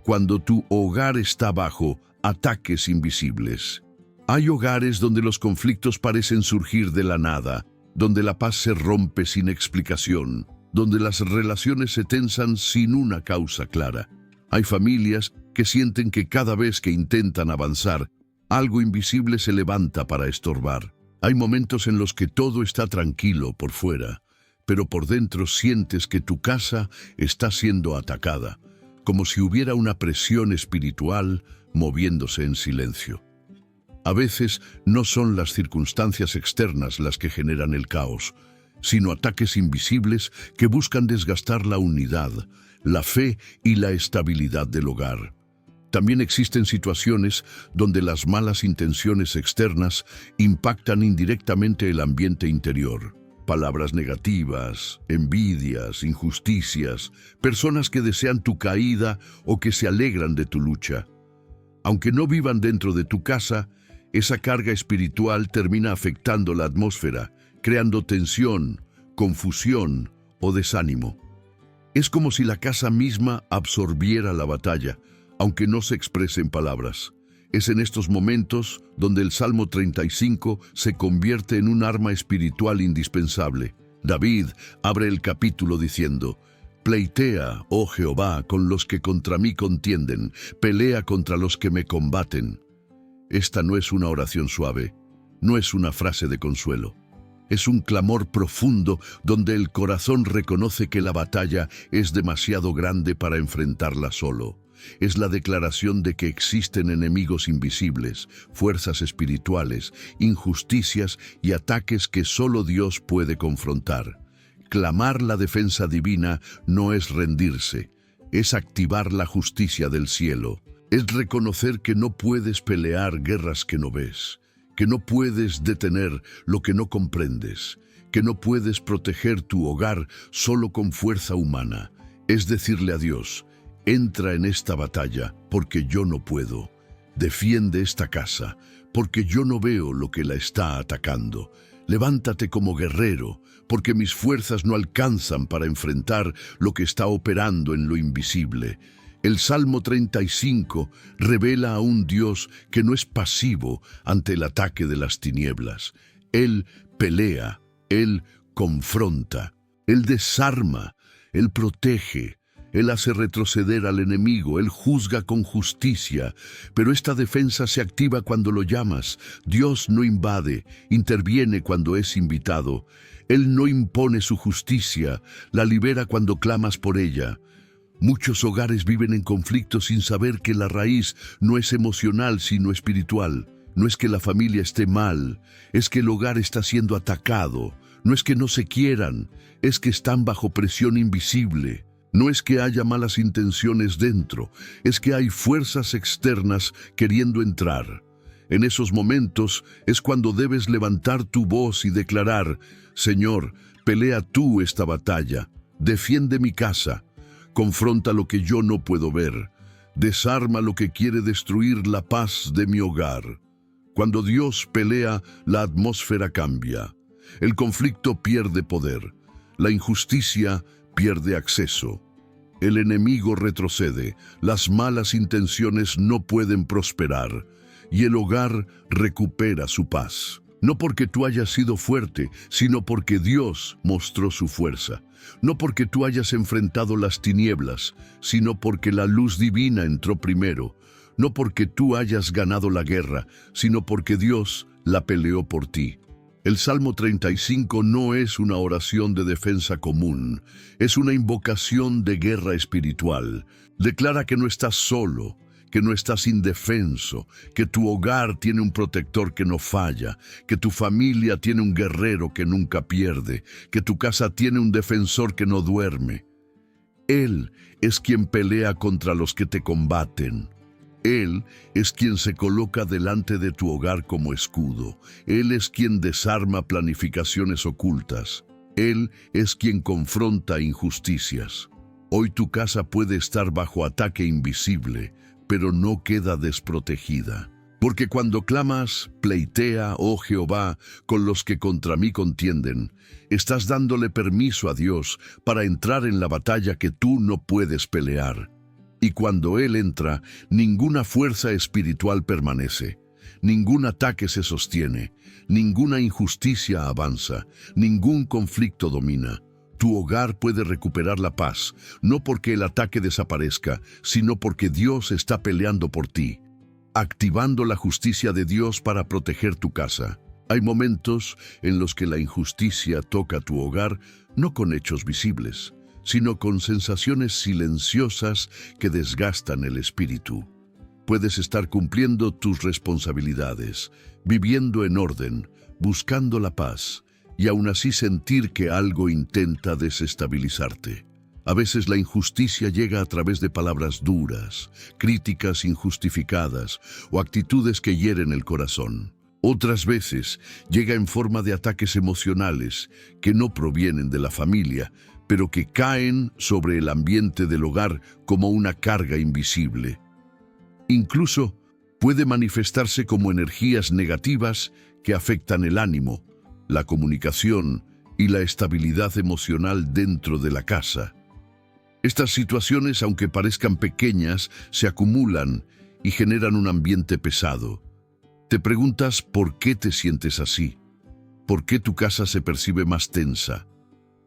Cuando tu hogar está bajo ataques invisibles. Hay hogares donde los conflictos parecen surgir de la nada, donde la paz se rompe sin explicación, donde las relaciones se tensan sin una causa clara. Hay familias que sienten que cada vez que intentan avanzar, algo invisible se levanta para estorbar. Hay momentos en los que todo está tranquilo por fuera, pero por dentro sientes que tu casa está siendo atacada, como si hubiera una presión espiritual moviéndose en silencio. A veces no son las circunstancias externas las que generan el caos, sino ataques invisibles que buscan desgastar la unidad, la fe y la estabilidad del hogar. También existen situaciones donde las malas intenciones externas impactan indirectamente el ambiente interior. Palabras negativas, envidias, injusticias, personas que desean tu caída o que se alegran de tu lucha. Aunque no vivan dentro de tu casa, esa carga espiritual termina afectando la atmósfera, creando tensión, confusión o desánimo. Es como si la casa misma absorbiera la batalla, aunque no se exprese en palabras. Es en estos momentos donde el Salmo 35 se convierte en un arma espiritual indispensable. David abre el capítulo diciendo: «Pleitea, oh Jehová, con los que contra mí contienden, pelea contra los que me combaten». Esta no es una oración suave, no es una frase de consuelo. Es un clamor profundo donde el corazón reconoce que la batalla es demasiado grande para enfrentarla solo. Es la declaración de que existen enemigos invisibles, fuerzas espirituales, injusticias y ataques que solo Dios puede confrontar. Clamar la defensa divina no es rendirse, es activar la justicia del cielo. Es reconocer que no puedes pelear guerras que no ves, que no puedes detener lo que no comprendes, que no puedes proteger tu hogar solo con fuerza humana. Es decirle a Dios: entra en esta batalla porque yo no puedo. Defiende esta casa porque yo no veo lo que la está atacando. Levántate como guerrero porque mis fuerzas no alcanzan para enfrentar lo que está operando en lo invisible. El Salmo 35 revela a un Dios que no es pasivo ante el ataque de las tinieblas. Él pelea, Él confronta, Él desarma, Él protege, Él hace retroceder al enemigo, Él juzga con justicia, pero esta defensa se activa cuando lo llamas. Dios no invade, interviene cuando es invitado. Él no impone su justicia, la libera cuando clamas por ella. Muchos hogares viven en conflicto sin saber que la raíz no es emocional sino espiritual. No es que la familia esté mal, es que el hogar está siendo atacado. No es que no se quieran, es que están bajo presión invisible. No es que haya malas intenciones dentro, es que hay fuerzas externas queriendo entrar. En esos momentos es cuando debes levantar tu voz y declarar: Señor, pelea tú esta batalla, defiende mi casa. Confronta lo que yo no puedo ver. Desarma lo que quiere destruir la paz de mi hogar. Cuando Dios pelea, la atmósfera cambia. El conflicto pierde poder. La injusticia pierde acceso. El enemigo retrocede. Las malas intenciones no pueden prosperar. Y el hogar recupera su paz. No porque tú hayas sido fuerte, sino porque Dios mostró su fuerza. No porque tú hayas enfrentado las tinieblas, sino porque la luz divina entró primero. No porque tú hayas ganado la guerra, sino porque Dios la peleó por ti. El Salmo 35 no es una oración de defensa común, es una invocación de guerra espiritual. Declara que no estás solo, que no estás indefenso, que tu hogar tiene un protector que no falla, que tu familia tiene un guerrero que nunca pierde, que tu casa tiene un defensor que no duerme. Él es quien pelea contra los que te combaten. Él es quien se coloca delante de tu hogar como escudo. Él es quien desarma planificaciones ocultas. Él es quien confronta injusticias. Hoy tu casa puede estar bajo ataque invisible, pero no queda desprotegida. Porque cuando clamas, pleitea, oh Jehová, con los que contra mí contienden, estás dándole permiso a Dios para entrar en la batalla que tú no puedes pelear. Y cuando Él entra, ninguna fuerza espiritual permanece, ningún ataque se sostiene, ninguna injusticia avanza, ningún conflicto domina. Tu hogar puede recuperar la paz, no porque el ataque desaparezca, sino porque Dios está peleando por ti, activando la justicia de Dios para proteger tu casa. Hay momentos en los que la injusticia toca tu hogar, no con hechos visibles, sino con sensaciones silenciosas que desgastan el espíritu. Puedes estar cumpliendo tus responsabilidades, viviendo en orden, buscando la paz, y aún así sentir que algo intenta desestabilizarte. A veces la injusticia llega a través de palabras duras, críticas injustificadas o actitudes que hieren el corazón. Otras veces llega en forma de ataques emocionales que no provienen de la familia, pero que caen sobre el ambiente del hogar como una carga invisible. Incluso puede manifestarse como energías negativas que afectan el ánimo, la comunicación y la estabilidad emocional dentro de la casa. Estas situaciones, aunque parezcan pequeñas, se acumulan y generan un ambiente pesado. Te preguntas por qué te sientes así, por qué tu casa se percibe más tensa,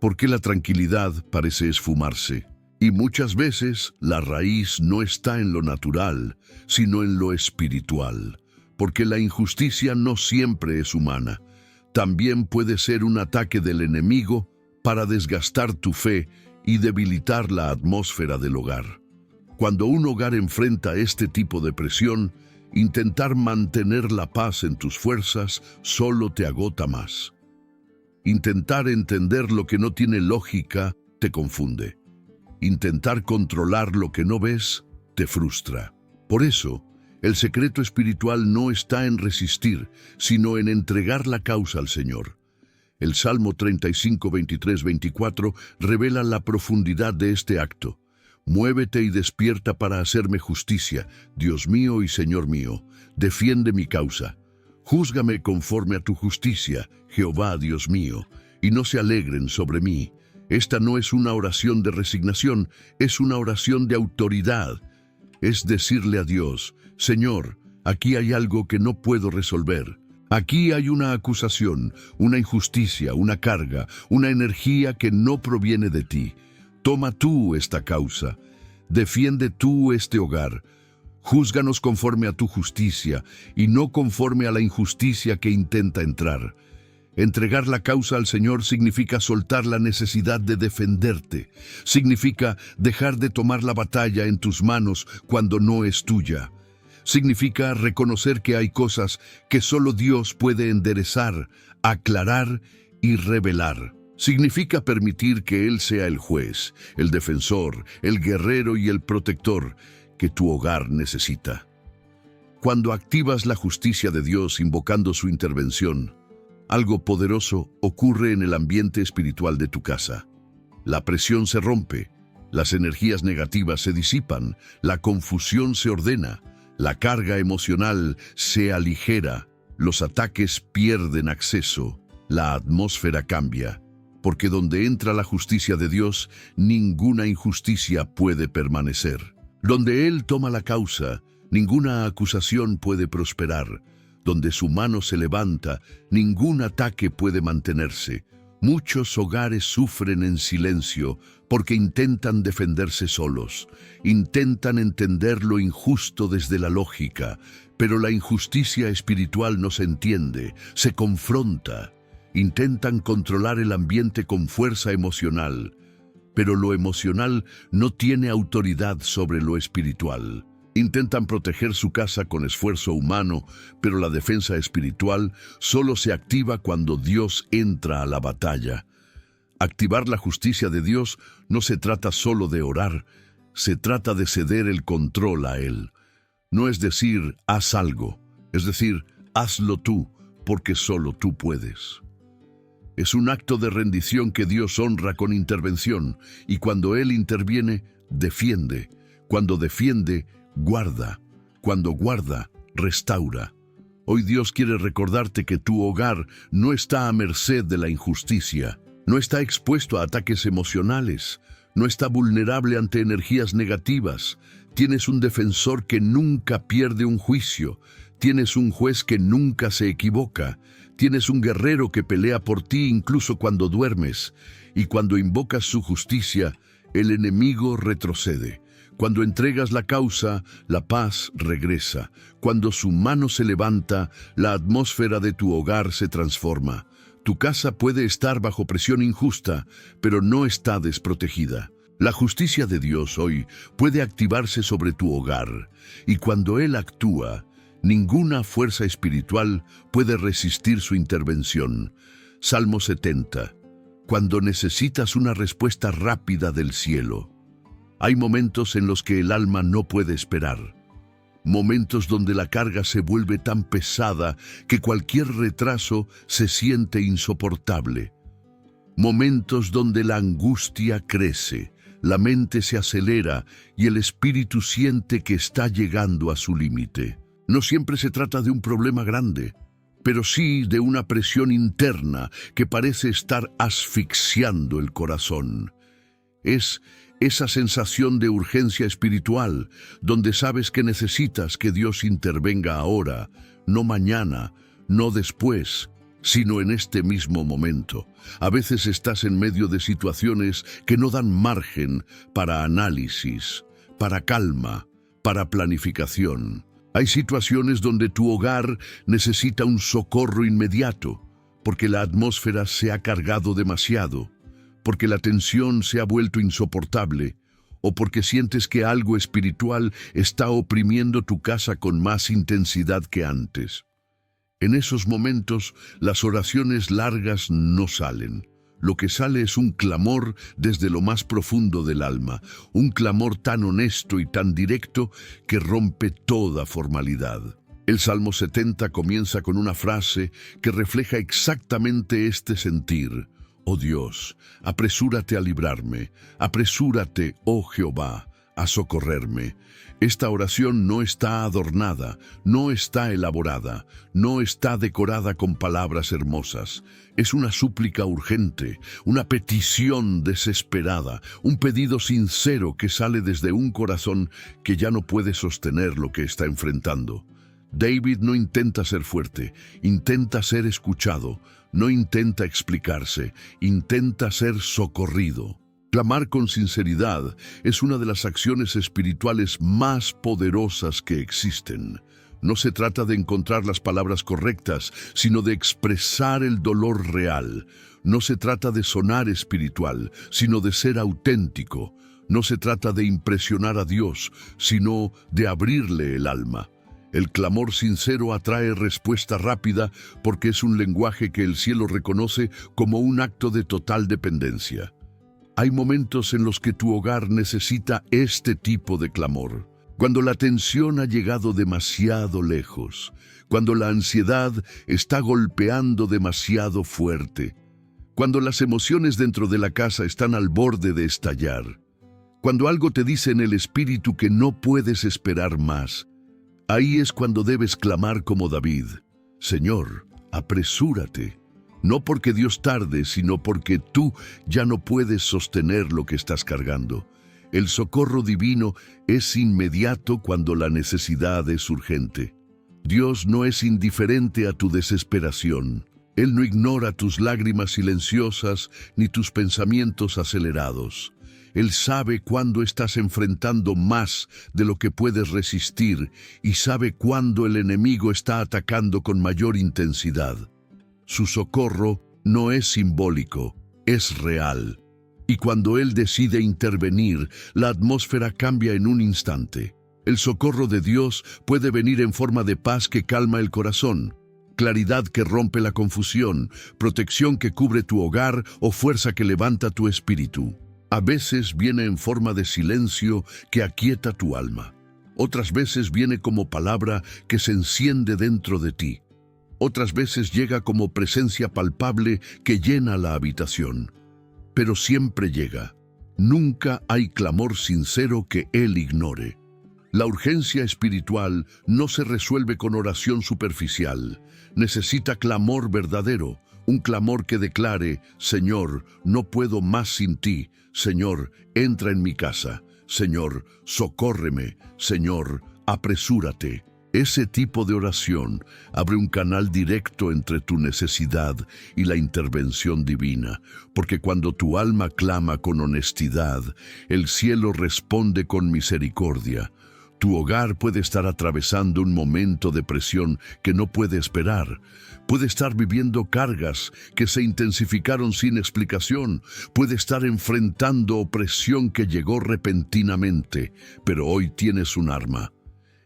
por qué la tranquilidad parece esfumarse. Y muchas veces la raíz no está en lo natural, sino en lo espiritual, porque la injusticia no siempre es humana. También puede ser un ataque del enemigo para desgastar tu fe y debilitar la atmósfera del hogar. Cuando un hogar enfrenta este tipo de presión, intentar mantener la paz en tus fuerzas solo te agota más. Intentar entender lo que no tiene lógica te confunde. Intentar controlar lo que no ves te frustra. Por eso, el secreto espiritual no está en resistir, sino en entregar la causa al Señor. El Salmo 35, 23, 24 revela la profundidad de este acto. Muévete y despierta para hacerme justicia, Dios mío y Señor mío. Defiende mi causa. Júzgame conforme a tu justicia, Jehová Dios mío, y no se alegren sobre mí. Esta no es una oración de resignación, es una oración de autoridad. Es decirle a Dios, Señor, aquí hay algo que no puedo resolver. Aquí hay una acusación, una injusticia, una carga, una energía que no proviene de ti. Toma tú esta causa. Defiende tú este hogar. Júzganos conforme a tu justicia y no conforme a la injusticia que intenta entrar. Entregar la causa al Señor significa soltar la necesidad de defenderte. Significa dejar de tomar la batalla en tus manos cuando no es tuya. Significa reconocer que hay cosas que solo Dios puede enderezar, aclarar y revelar. Significa permitir que Él sea el juez, el defensor, el guerrero y el protector que tu hogar necesita. Cuando activas la justicia de Dios invocando su intervención, algo poderoso ocurre en el ambiente espiritual de tu casa. La presión se rompe, las energías negativas se disipan, la confusión se ordena, la carga emocional se aligera, los ataques pierden acceso, la atmósfera cambia, porque donde entra la justicia de Dios, ninguna injusticia puede permanecer. Donde Él toma la causa, ninguna acusación puede prosperar. Donde su mano se levanta, ningún ataque puede mantenerse. Muchos hogares sufren en silencio porque intentan defenderse solos, intentan entender lo injusto desde la lógica, pero la injusticia espiritual no se entiende, se confronta. Intentan controlar el ambiente con fuerza emocional, pero lo emocional no tiene autoridad sobre lo espiritual. Intentan proteger su casa con esfuerzo humano, pero la defensa espiritual solo se activa cuando Dios entra a la batalla. Activar la justicia de Dios no se trata solo de orar, se trata de ceder el control a Él. No es decir, haz algo, es decir, hazlo tú, porque solo tú puedes. Es un acto de rendición que Dios honra con intervención, y cuando Él interviene, defiende. Cuando defiende, guarda. Cuando guarda, restaura. Hoy Dios quiere recordarte que tu hogar no está a merced de la injusticia, no está expuesto a ataques emocionales, no está vulnerable ante energías negativas. Tienes un defensor que nunca pierde un juicio, tienes un juez que nunca se equivoca, tienes un guerrero que pelea por ti incluso cuando duermes, y cuando invocas su justicia, el enemigo retrocede. Cuando entregas la causa, la paz regresa. Cuando su mano se levanta, la atmósfera de tu hogar se transforma. Tu casa puede estar bajo presión injusta, pero no está desprotegida. La justicia de Dios hoy puede activarse sobre tu hogar, y cuando Él actúa, ninguna fuerza espiritual puede resistir su intervención. Salmo 70. Cuando necesitas una respuesta rápida del cielo. Hay momentos en los que el alma no puede esperar. Momentos donde la carga se vuelve tan pesada que cualquier retraso se siente insoportable. Momentos donde la angustia crece, la mente se acelera y el espíritu siente que está llegando a su límite. No siempre se trata de un problema grande, pero sí de una presión interna que parece estar asfixiando el corazón. Es esa sensación de urgencia espiritual, donde sabes que necesitas que Dios intervenga ahora, no mañana, no después, sino en este mismo momento. A veces estás en medio de situaciones que no dan margen para análisis, para calma, para planificación. Hay situaciones donde tu hogar necesita un socorro inmediato, porque la atmósfera se ha cargado demasiado, porque la tensión se ha vuelto insoportable, o porque sientes que algo espiritual está oprimiendo tu casa con más intensidad que antes. En esos momentos, las oraciones largas no salen. Lo que sale es un clamor desde lo más profundo del alma, un clamor tan honesto y tan directo que rompe toda formalidad. El Salmo 70 comienza con una frase que refleja exactamente este sentir. Oh Dios, apresúrate a librarme, apresúrate, oh Jehová, a socorrerme. Esta oración no está adornada, no está elaborada, no está decorada con palabras hermosas. Es una súplica urgente, una petición desesperada, un pedido sincero que sale desde un corazón que ya no puede sostener lo que está enfrentando. David no intenta ser fuerte, intenta ser escuchado, no intenta explicarse, intenta ser socorrido. Clamar con sinceridad es una de las acciones espirituales más poderosas que existen. No se trata de encontrar las palabras correctas, sino de expresar el dolor real. No se trata de sonar espiritual, sino de ser auténtico. No se trata de impresionar a Dios, sino de abrirle el alma. El clamor sincero atrae respuesta rápida porque es un lenguaje que el cielo reconoce como un acto de total dependencia. Hay momentos en los que tu hogar necesita este tipo de clamor. Cuando la tensión ha llegado demasiado lejos, cuando la ansiedad está golpeando demasiado fuerte, cuando las emociones dentro de la casa están al borde de estallar, cuando algo te dice en el espíritu que no puedes esperar más. Ahí es cuando debes clamar como David. Señor, apresúrate. No porque Dios tarde, sino porque tú ya no puedes sostener lo que estás cargando. El socorro divino es inmediato cuando la necesidad es urgente. Dios no es indiferente a tu desesperación. Él no ignora tus lágrimas silenciosas ni tus pensamientos acelerados. Él sabe cuándo estás enfrentando más de lo que puedes resistir y sabe cuándo el enemigo está atacando con mayor intensidad. Su socorro no es simbólico, es real. Y cuando Él decide intervenir, la atmósfera cambia en un instante. El socorro de Dios puede venir en forma de paz que calma el corazón, claridad que rompe la confusión, protección que cubre tu hogar o fuerza que levanta tu espíritu. A veces viene en forma de silencio que aquieta tu alma. Otras veces viene como palabra que se enciende dentro de ti. Otras veces llega como presencia palpable que llena la habitación. Pero siempre llega. Nunca hay clamor sincero que Él ignore. La urgencia espiritual no se resuelve con oración superficial. Necesita clamor verdadero, un clamor que declare: Señor, no puedo más sin ti. Señor, entra en mi casa. Señor, socórreme. Señor, apresúrate. Ese tipo de oración abre un canal directo entre tu necesidad y la intervención divina, porque cuando tu alma clama con honestidad, el cielo responde con misericordia. Tu hogar puede estar atravesando un momento de presión que no puede esperar. Puede estar viviendo cargas que se intensificaron sin explicación. Puede estar enfrentando opresión que llegó repentinamente, pero hoy tienes un arma.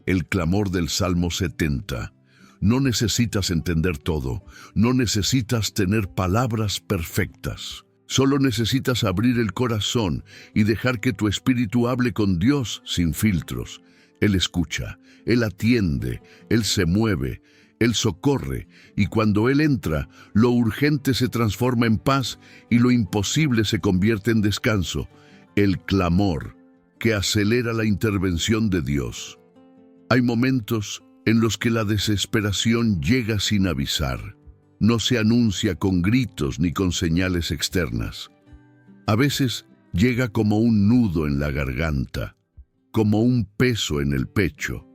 El clamor del Salmo 70. No necesitas entender todo, no necesitas tener palabras perfectas. Solo necesitas abrir el corazón y dejar que tu espíritu hable con Dios sin filtros. Él escucha, Él atiende, Él se mueve, Él socorre, y cuando Él entra, lo urgente se transforma en paz y lo imposible se convierte en descanso. El clamor que acelera la intervención de Dios. Hay momentos en los que la desesperación llega sin avisar. No se anuncia con gritos ni con señales externas. A veces llega como un nudo en la garganta, como un peso en el pecho,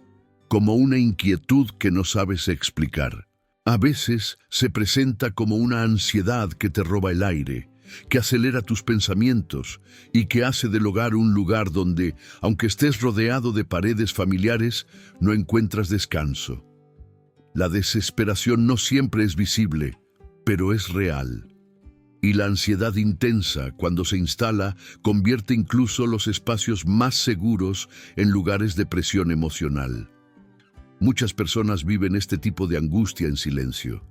como una inquietud que no sabes explicar. A veces se presenta como una ansiedad que te roba el aire, que acelera tus pensamientos y que hace del hogar un lugar donde, aunque estés rodeado de paredes familiares, no encuentras descanso. La desesperación no siempre es visible, pero es real. Y la ansiedad intensa, cuando se instala, convierte incluso los espacios más seguros en lugares de presión emocional. Muchas personas viven este tipo de angustia en silencio.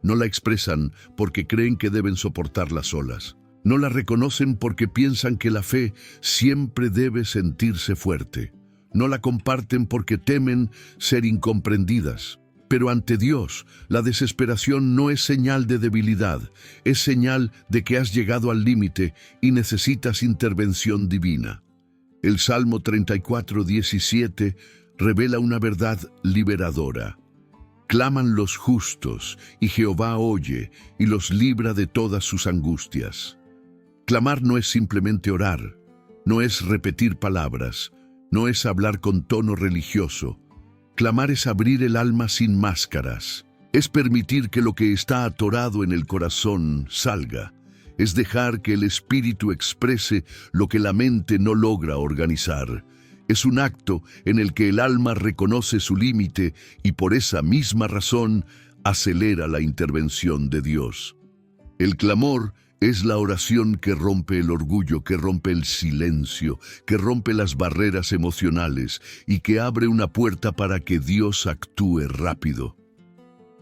No la expresan porque creen que deben soportarla solas. No la reconocen porque piensan que la fe siempre debe sentirse fuerte. No la comparten porque temen ser incomprendidas. Pero ante Dios, la desesperación no es señal de debilidad, es señal de que has llegado al límite y necesitas intervención divina. El Salmo 34:17 revela una verdad liberadora. Claman los justos, y Jehová oye, y los libra de todas sus angustias. Clamar no es simplemente orar, no es repetir palabras, no es hablar con tono religioso. Clamar es abrir el alma sin máscaras, es permitir que lo que está atorado en el corazón salga, es dejar que el espíritu exprese lo que la mente no logra organizar. Es un acto en el que el alma reconoce su límite y por esa misma razón acelera la intervención de Dios. El clamor es la oración que rompe el orgullo, que rompe el silencio, que rompe las barreras emocionales y que abre una puerta para que Dios actúe rápido.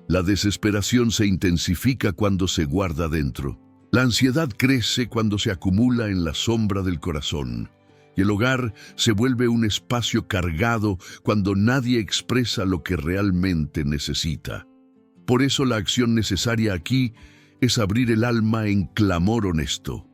La desesperación se intensifica cuando se guarda dentro. La ansiedad crece cuando se acumula en la sombra del corazón. Y el hogar se vuelve un espacio cargado cuando nadie expresa lo que realmente necesita. Por eso la acción necesaria aquí es abrir el alma en clamor honesto.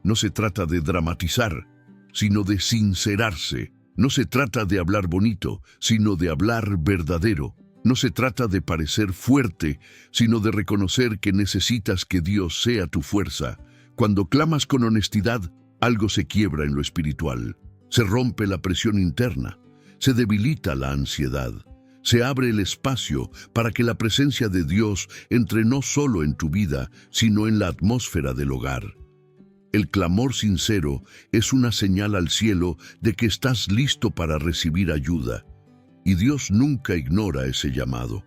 No se trata de dramatizar, sino de sincerarse. No se trata de hablar bonito, sino de hablar verdadero. No se trata de parecer fuerte, sino de reconocer que necesitas que Dios sea tu fuerza. Cuando clamas con honestidad, algo se quiebra en lo espiritual. Se rompe la presión interna, se debilita la ansiedad, Se abre el espacio para que la presencia de Dios entre no solo en tu vida, sino en la atmósfera del hogar. El clamor sincero es una señal al cielo de que estás listo para recibir ayuda. Y Dios nunca ignora ese llamado.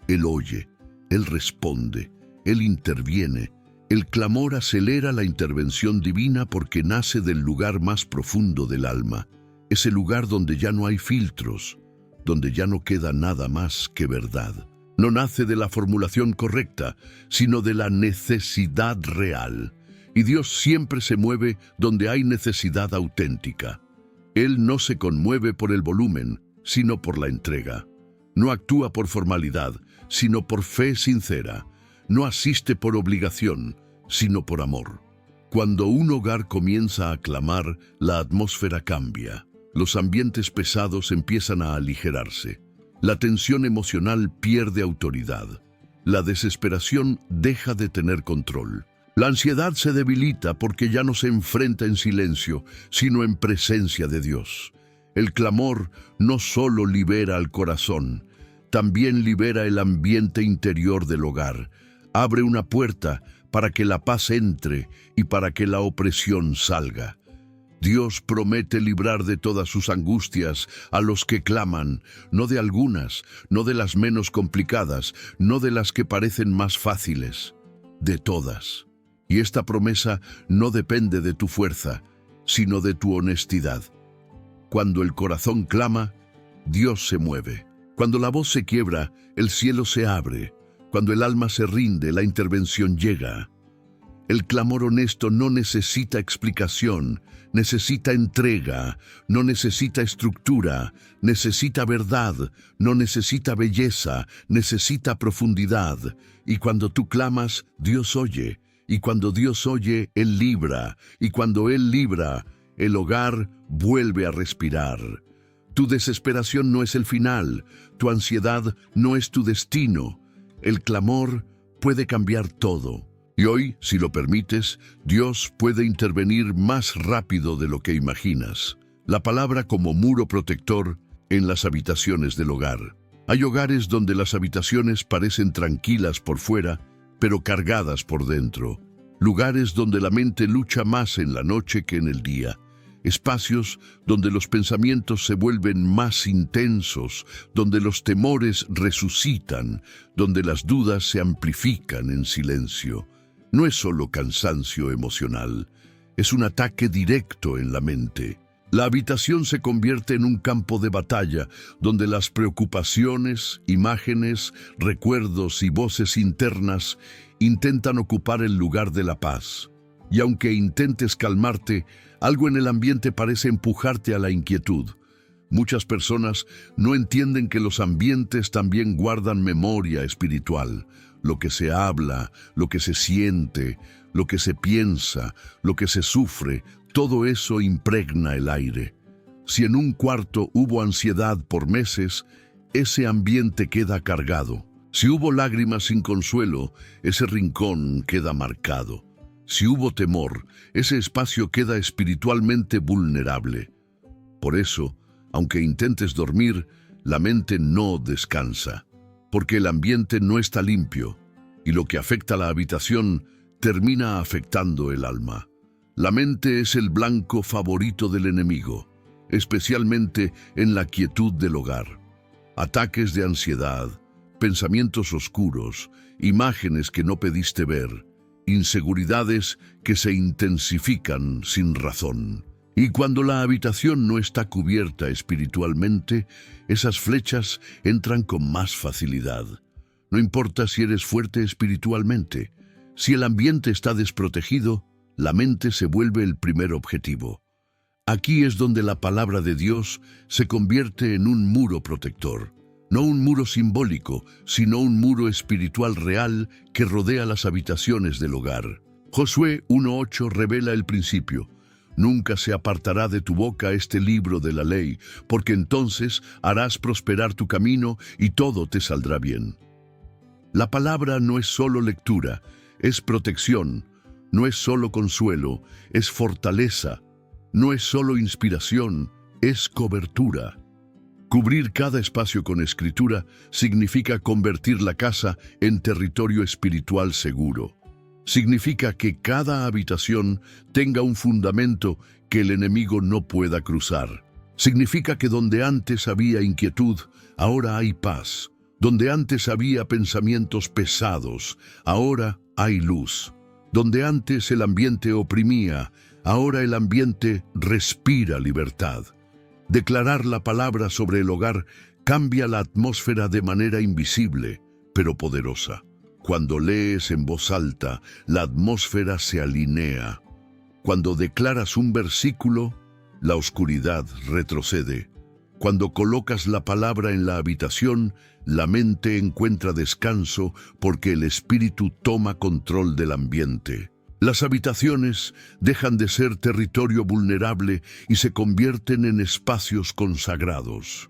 Él oye, Él responde, Él interviene. El clamor acelera la intervención divina porque nace del lugar más profundo del alma. Es el lugar donde ya no hay filtros, donde ya no queda nada más que verdad. No nace de la formulación correcta, sino de la necesidad real. Y Dios siempre se mueve donde hay necesidad auténtica. Él no se conmueve por el volumen, sino por la entrega. No actúa por formalidad, sino por fe sincera. No asiste por obligación, sino por amor. Cuando un hogar comienza a clamar, la atmósfera cambia. Los ambientes pesados empiezan a aligerarse. La tensión emocional pierde autoridad. La desesperación deja de tener control. La ansiedad se debilita porque ya no se enfrenta en silencio, sino en presencia de Dios. El clamor no solo libera al corazón, también libera el ambiente interior del hogar. Abre una puerta para que la paz entre y para que la opresión salga. Dios promete librar de todas sus angustias a los que claman, no de algunas, no de las menos complicadas, no de las que parecen más fáciles, de todas. Y esta promesa no depende de tu fuerza, sino de tu honestidad. Cuando el corazón clama, Dios se mueve. Cuando la voz se quiebra, el cielo se abre. Cuando el alma se rinde, la intervención llega. El clamor honesto no necesita explicación, necesita entrega, no necesita estructura, necesita verdad, no necesita belleza, necesita profundidad. Y cuando tú clamas, Dios oye. Y cuando Dios oye, Él libra. Y cuando Él libra, el hogar vuelve a respirar. Tu desesperación no es el final, tu ansiedad no es tu destino. El clamor puede cambiar todo. Y hoy, si lo permites, Dios puede intervenir más rápido de lo que imaginas. La palabra como muro protector en las habitaciones del hogar. Hay hogares donde las habitaciones parecen tranquilas por fuera, pero cargadas por dentro. Lugares donde la mente lucha más en la noche que en el día. Espacios donde los pensamientos se vuelven más intensos, donde los temores resucitan, donde las dudas se amplifican en silencio. No es solo cansancio emocional, es un ataque directo en la mente. La habitación se convierte en un campo de batalla donde las preocupaciones, imágenes, recuerdos y voces internas intentan ocupar el lugar de la paz. Y aunque intentes calmarte, algo en el ambiente parece empujarte a la inquietud. Muchas personas no entienden que los ambientes también guardan memoria espiritual. Lo que se habla, lo que se siente, lo que se piensa, lo que se sufre, todo eso impregna el aire. Si en un cuarto hubo ansiedad por meses, ese ambiente queda cargado. Si hubo lágrimas sin consuelo, ese rincón queda marcado. Si hubo temor, ese espacio queda espiritualmente vulnerable. Por eso, aunque intentes dormir, la mente no descansa, porque el ambiente no está limpio, y lo que afecta a la habitación termina afectando el alma. La mente es el blanco favorito del enemigo, especialmente en la quietud del hogar. Ataques de ansiedad, pensamientos oscuros, imágenes que no pediste ver, inseguridades que se intensifican sin razón. Y cuando la habitación no está cubierta espiritualmente, esas flechas entran con más facilidad. No importa si eres fuerte espiritualmente, si el ambiente está desprotegido, la mente se vuelve el primer objetivo. Aquí es donde la palabra de Dios se convierte en un muro protector. No un muro simbólico, sino un muro espiritual real que rodea las habitaciones del hogar. Josué 1:8 revela el principio. Nunca se apartará de tu boca este libro de la ley, porque entonces harás prosperar tu camino y todo te saldrá bien. La palabra no es solo lectura, es protección, no es solo consuelo, es fortaleza, no es solo inspiración, es cobertura. Cubrir cada espacio con escritura significa convertir la casa en territorio espiritual seguro. Significa que cada habitación tenga un fundamento que el enemigo no pueda cruzar. Significa que donde antes había inquietud, ahora hay paz. Donde antes había pensamientos pesados, ahora hay luz. Donde antes el ambiente oprimía, ahora el ambiente respira libertad. Declarar la palabra sobre el hogar cambia la atmósfera de manera invisible, pero poderosa. Cuando lees en voz alta, la atmósfera se alinea. Cuando declaras un versículo, la oscuridad retrocede. Cuando colocas la palabra en la habitación, la mente encuentra descanso porque el espíritu toma control del ambiente. Las habitaciones dejan de ser territorio vulnerable y se convierten en espacios consagrados.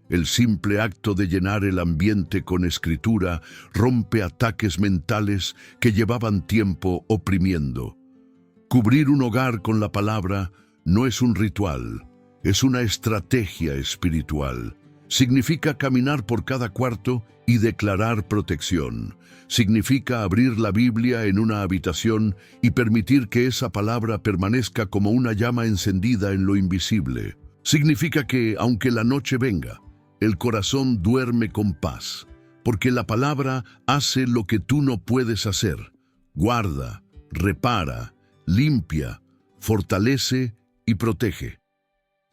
El simple acto de llenar el ambiente con escritura rompe ataques mentales que llevaban tiempo oprimiendo. Cubrir un hogar con la palabra no es un ritual, es una estrategia espiritual. Significa caminar por cada cuarto y declarar protección. Significa abrir la Biblia en una habitación y permitir que esa palabra permanezca como una llama encendida en lo invisible. Significa que, aunque la noche venga, el corazón duerme con paz, porque la palabra hace lo que tú no puedes hacer. Guarda, repara, limpia, fortalece y protege.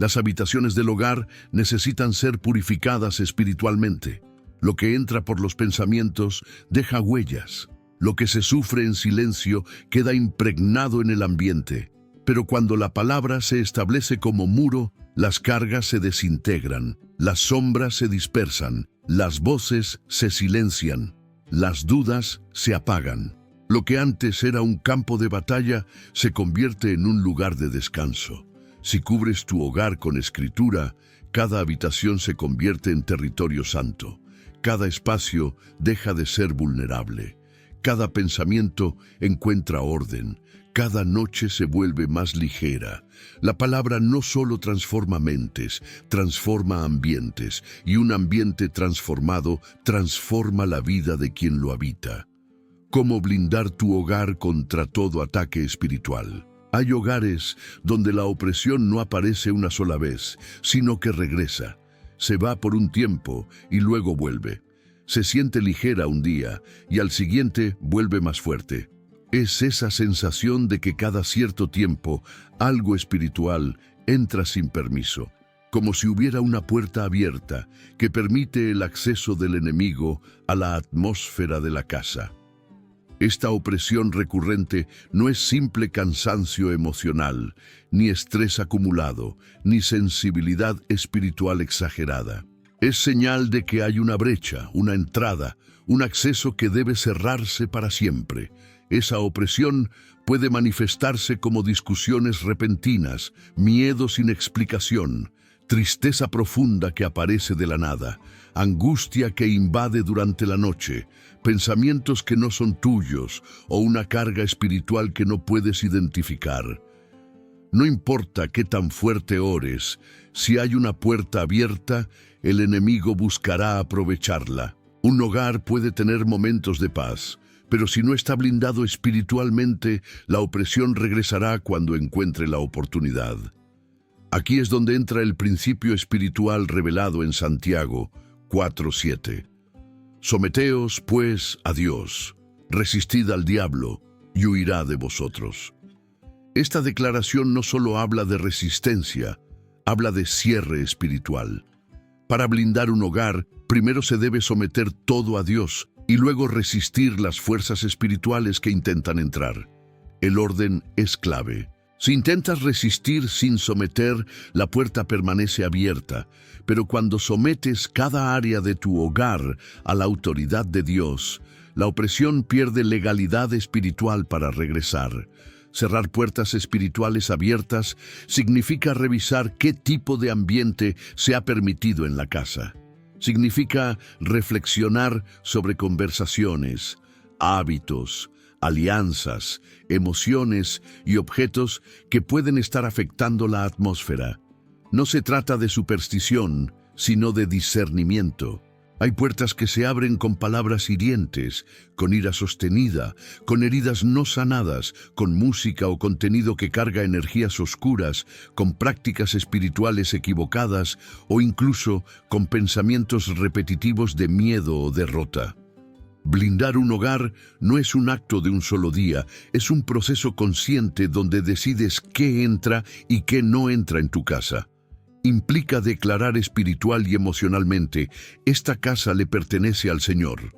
Las habitaciones del hogar necesitan ser purificadas espiritualmente. Lo que entra por los pensamientos deja huellas. Lo que se sufre en silencio queda impregnado en el ambiente. Pero cuando la palabra se establece como muro, las cargas se desintegran, las sombras se dispersan, las voces se silencian, las dudas se apagan. Lo que antes era un campo de batalla se convierte en un lugar de descanso. Si cubres tu hogar con escritura, cada habitación se convierte en territorio santo. Cada espacio deja de ser vulnerable. Cada pensamiento encuentra orden. Cada noche se vuelve más ligera. La palabra no solo transforma mentes, transforma ambientes, y un ambiente transformado transforma la vida de quien lo habita. ¿Cómo blindar tu hogar contra todo ataque espiritual? Hay hogares donde la opresión no aparece una sola vez, sino que regresa. Se va por un tiempo y luego vuelve. Se siente ligera un día y al siguiente vuelve más fuerte. Es esa sensación de que cada cierto tiempo algo espiritual entra sin permiso, como si hubiera una puerta abierta que permite el acceso del enemigo a la atmósfera de la casa. Esta opresión recurrente no es simple cansancio emocional, ni estrés acumulado, ni sensibilidad espiritual exagerada. Es señal de que hay una brecha, una entrada, un acceso que debe cerrarse para siempre. Esa opresión puede manifestarse como discusiones repentinas, miedo sin explicación, tristeza profunda que aparece de la nada, angustia que invade durante la noche, pensamientos que no son tuyos o una carga espiritual que no puedes identificar. No importa qué tan fuerte ores, si hay una puerta abierta, el enemigo buscará aprovecharla. Un hogar puede tener momentos de paz, pero si no está blindado espiritualmente, la opresión regresará cuando encuentre la oportunidad. Aquí es donde entra el principio espiritual revelado en Santiago 4:7. Someteos, pues, a Dios, resistid al diablo, y huirá de vosotros. Esta declaración no solo habla de resistencia, habla de cierre espiritual. Para blindar un hogar, primero se debe someter todo a Dios y luego resistir las fuerzas espirituales que intentan entrar. El orden es clave. Si intentas resistir sin someter, la puerta permanece abierta, pero cuando sometes cada área de tu hogar a la autoridad de Dios, la opresión pierde legalidad espiritual para regresar. Cerrar puertas espirituales abiertas significa revisar qué tipo de ambiente se ha permitido en la casa. Significa reflexionar sobre conversaciones, hábitos, alianzas, emociones y objetos que pueden estar afectando la atmósfera. No se trata de superstición, sino de discernimiento. Hay puertas que se abren con palabras hirientes, con ira sostenida, con heridas no sanadas, con música o contenido que carga energías oscuras, con prácticas espirituales equivocadas o incluso con pensamientos repetitivos de miedo o derrota. Blindar un hogar no es un acto de un solo día, es un proceso consciente donde decides qué entra y qué no entra en tu casa. Implica declarar espiritual y emocionalmente: esta casa le pertenece al Señor.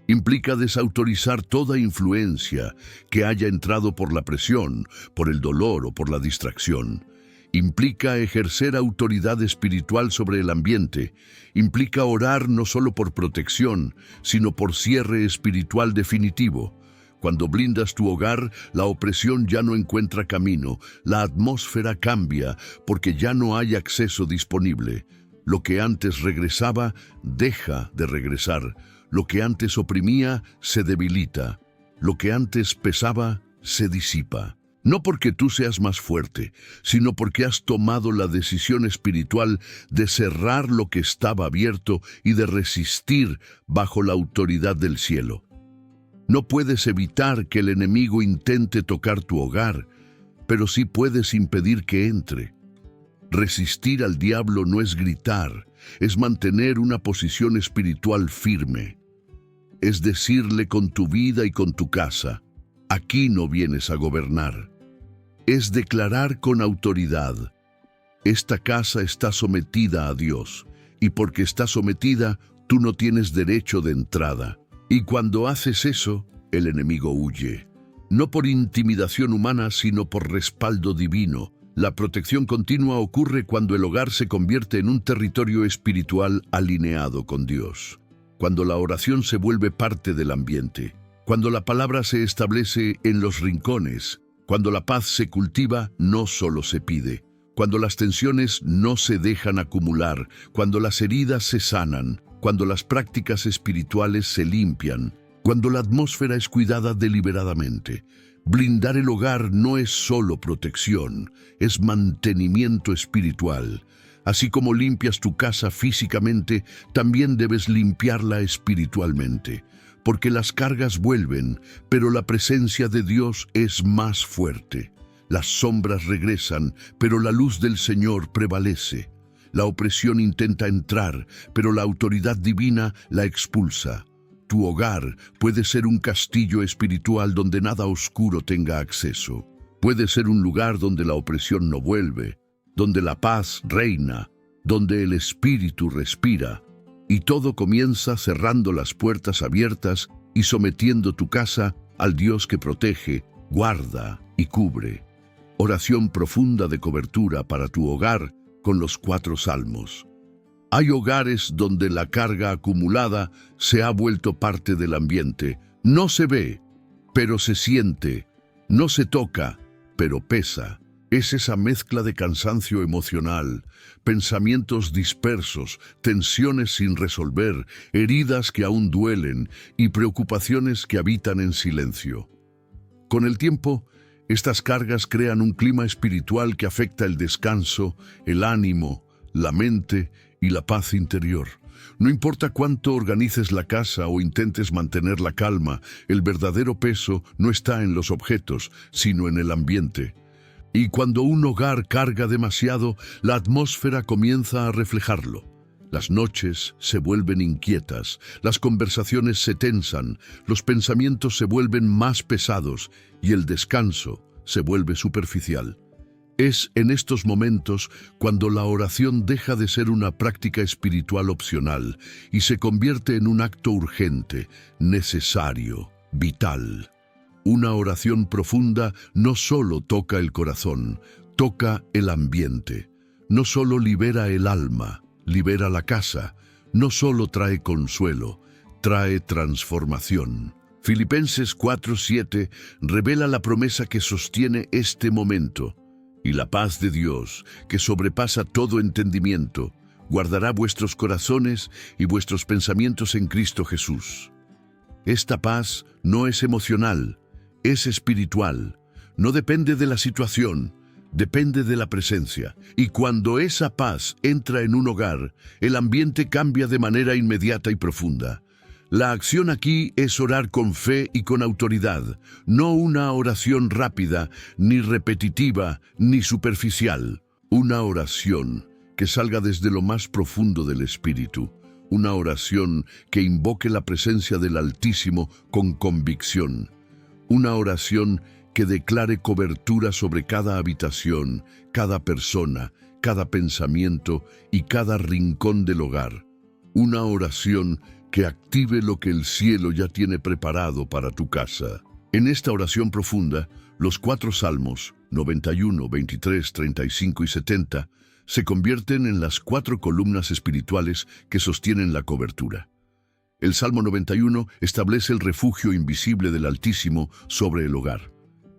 Implica desautorizar toda influencia que haya entrado por la presión, por el dolor o por la distracción. Implica ejercer autoridad espiritual sobre el ambiente. Implica orar no solo por protección, sino por cierre espiritual definitivo. Cuando blindas tu hogar, la opresión ya no encuentra camino, la atmósfera cambia porque ya no hay acceso disponible. Lo que antes regresaba, deja de regresar. Lo que antes oprimía, se debilita. Lo que antes pesaba, se disipa. No porque tú seas más fuerte, sino porque has tomado la decisión espiritual de cerrar lo que estaba abierto y de resistir bajo la autoridad del cielo. No puedes evitar que el enemigo intente tocar tu hogar, pero sí puedes impedir que entre. Resistir al diablo no es gritar, es mantener una posición espiritual firme. Es decirle con tu vida y con tu casa: aquí no vienes a gobernar. Es declarar con autoridad: esta casa está sometida a Dios, y porque está sometida, tú no tienes derecho de entrada. Y cuando haces eso, el enemigo huye. No por intimidación humana, sino por respaldo divino. La protección continua ocurre cuando el hogar se convierte en un territorio espiritual alineado con Dios. Cuando la oración se vuelve parte del ambiente. Cuando la palabra se establece en los rincones. Cuando la paz se cultiva, no solo se pide. Cuando las tensiones no se dejan acumular. Cuando las heridas se sanan. Cuando las prácticas espirituales se limpian, cuando la atmósfera es cuidada deliberadamente. Blindar el hogar no es solo protección, es mantenimiento espiritual. Así como limpias tu casa físicamente, también debes limpiarla espiritualmente, porque las cargas vuelven, pero la presencia de Dios es más fuerte. Las sombras regresan, pero la luz del Señor prevalece. La opresión intenta entrar, pero la autoridad divina la expulsa. Tu hogar puede ser un castillo espiritual donde nada oscuro tenga acceso. Puede ser un lugar donde la opresión no vuelve, donde la paz reina, donde el espíritu respira. Y todo comienza cerrando las puertas abiertas y sometiendo tu casa al Dios que protege, guarda y cubre. Oración profunda de cobertura para tu hogar con los 4 salmos. Hay hogares donde la carga acumulada se ha vuelto parte del ambiente. No se ve, pero se siente. No se toca, pero pesa. Es esa mezcla de cansancio emocional, pensamientos dispersos, tensiones sin resolver, heridas que aún duelen y preocupaciones que habitan en silencio. Con el tiempo, estas cargas crean un clima espiritual que afecta el descanso, el ánimo, la mente y la paz interior. No importa cuánto organices la casa o intentes mantener la calma, el verdadero peso no está en los objetos, sino en el ambiente. Y cuando un hogar carga demasiado, la atmósfera comienza a reflejarlo. Las noches se vuelven inquietas, las conversaciones se tensan, los pensamientos se vuelven más pesados y el descanso se vuelve superficial. Es en estos momentos cuando la oración deja de ser una práctica espiritual opcional y se convierte en un acto urgente, necesario, vital. Una oración profunda no solo toca el corazón, toca el ambiente. No solo libera el alma, libera la casa. No solo trae consuelo, trae transformación. Filipenses 4:7 revela la promesa que sostiene este momento. Y la paz de Dios, que sobrepasa todo entendimiento, guardará vuestros corazones y vuestros pensamientos en Cristo Jesús. Esta paz no es emocional, es espiritual. No depende de la situación, depende de la presencia. Y cuando esa paz entra en un hogar, el ambiente cambia de manera inmediata y profunda. La acción aquí es orar con fe y con autoridad, no una oración rápida, ni repetitiva, ni superficial. Una oración que salga desde lo más profundo del espíritu. Una oración que invoque la presencia del Altísimo con convicción. Una oración que declare cobertura sobre cada habitación, cada persona, cada pensamiento y cada rincón del hogar. Una oración que active lo que el cielo ya tiene preparado para tu casa. En esta oración profunda, los 4 salmos, 91, 23, 35 y 70, se convierten en las 4 columnas espirituales que sostienen la cobertura. El Salmo 91 establece el refugio invisible del Altísimo sobre el hogar.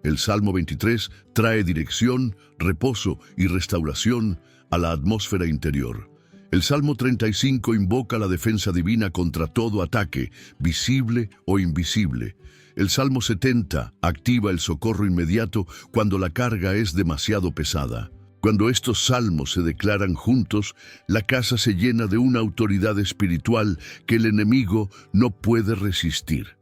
El Salmo 23 trae dirección, reposo y restauración a la atmósfera interior. El Salmo 35 invoca la defensa divina contra todo ataque, visible o invisible. El Salmo 70 activa el socorro inmediato cuando la carga es demasiado pesada. Cuando estos salmos se declaran juntos, la casa se llena de una autoridad espiritual que el enemigo no puede resistir.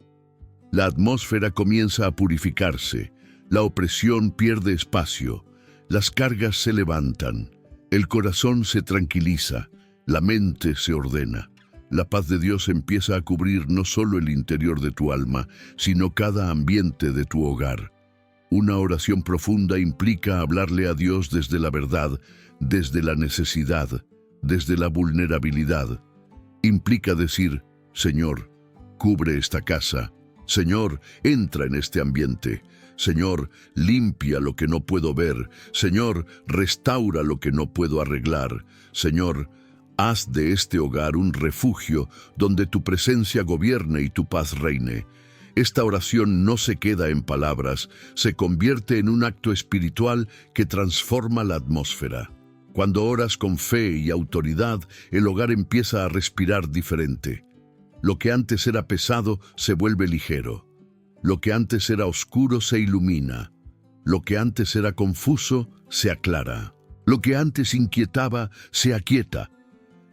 La atmósfera comienza a purificarse, la opresión pierde espacio, las cargas se levantan, el corazón se tranquiliza, la mente se ordena. La paz de Dios empieza a cubrir no solo el interior de tu alma, sino cada ambiente de tu hogar. Una oración profunda implica hablarle a Dios desde la verdad, desde la necesidad, desde la vulnerabilidad. Implica decir, Señor, cubre esta casa. Señor, entra en este ambiente. Señor, limpia lo que no puedo ver. Señor, restaura lo que no puedo arreglar. Señor, haz de este hogar un refugio donde tu presencia gobierne y tu paz reine. Esta oración no se queda en palabras, se convierte en un acto espiritual que transforma la atmósfera. Cuando oras con fe y autoridad, el hogar empieza a respirar diferente. Lo que antes era pesado se vuelve ligero. Lo que antes era oscuro se ilumina. Lo que antes era confuso se aclara. Lo que antes inquietaba se aquieta.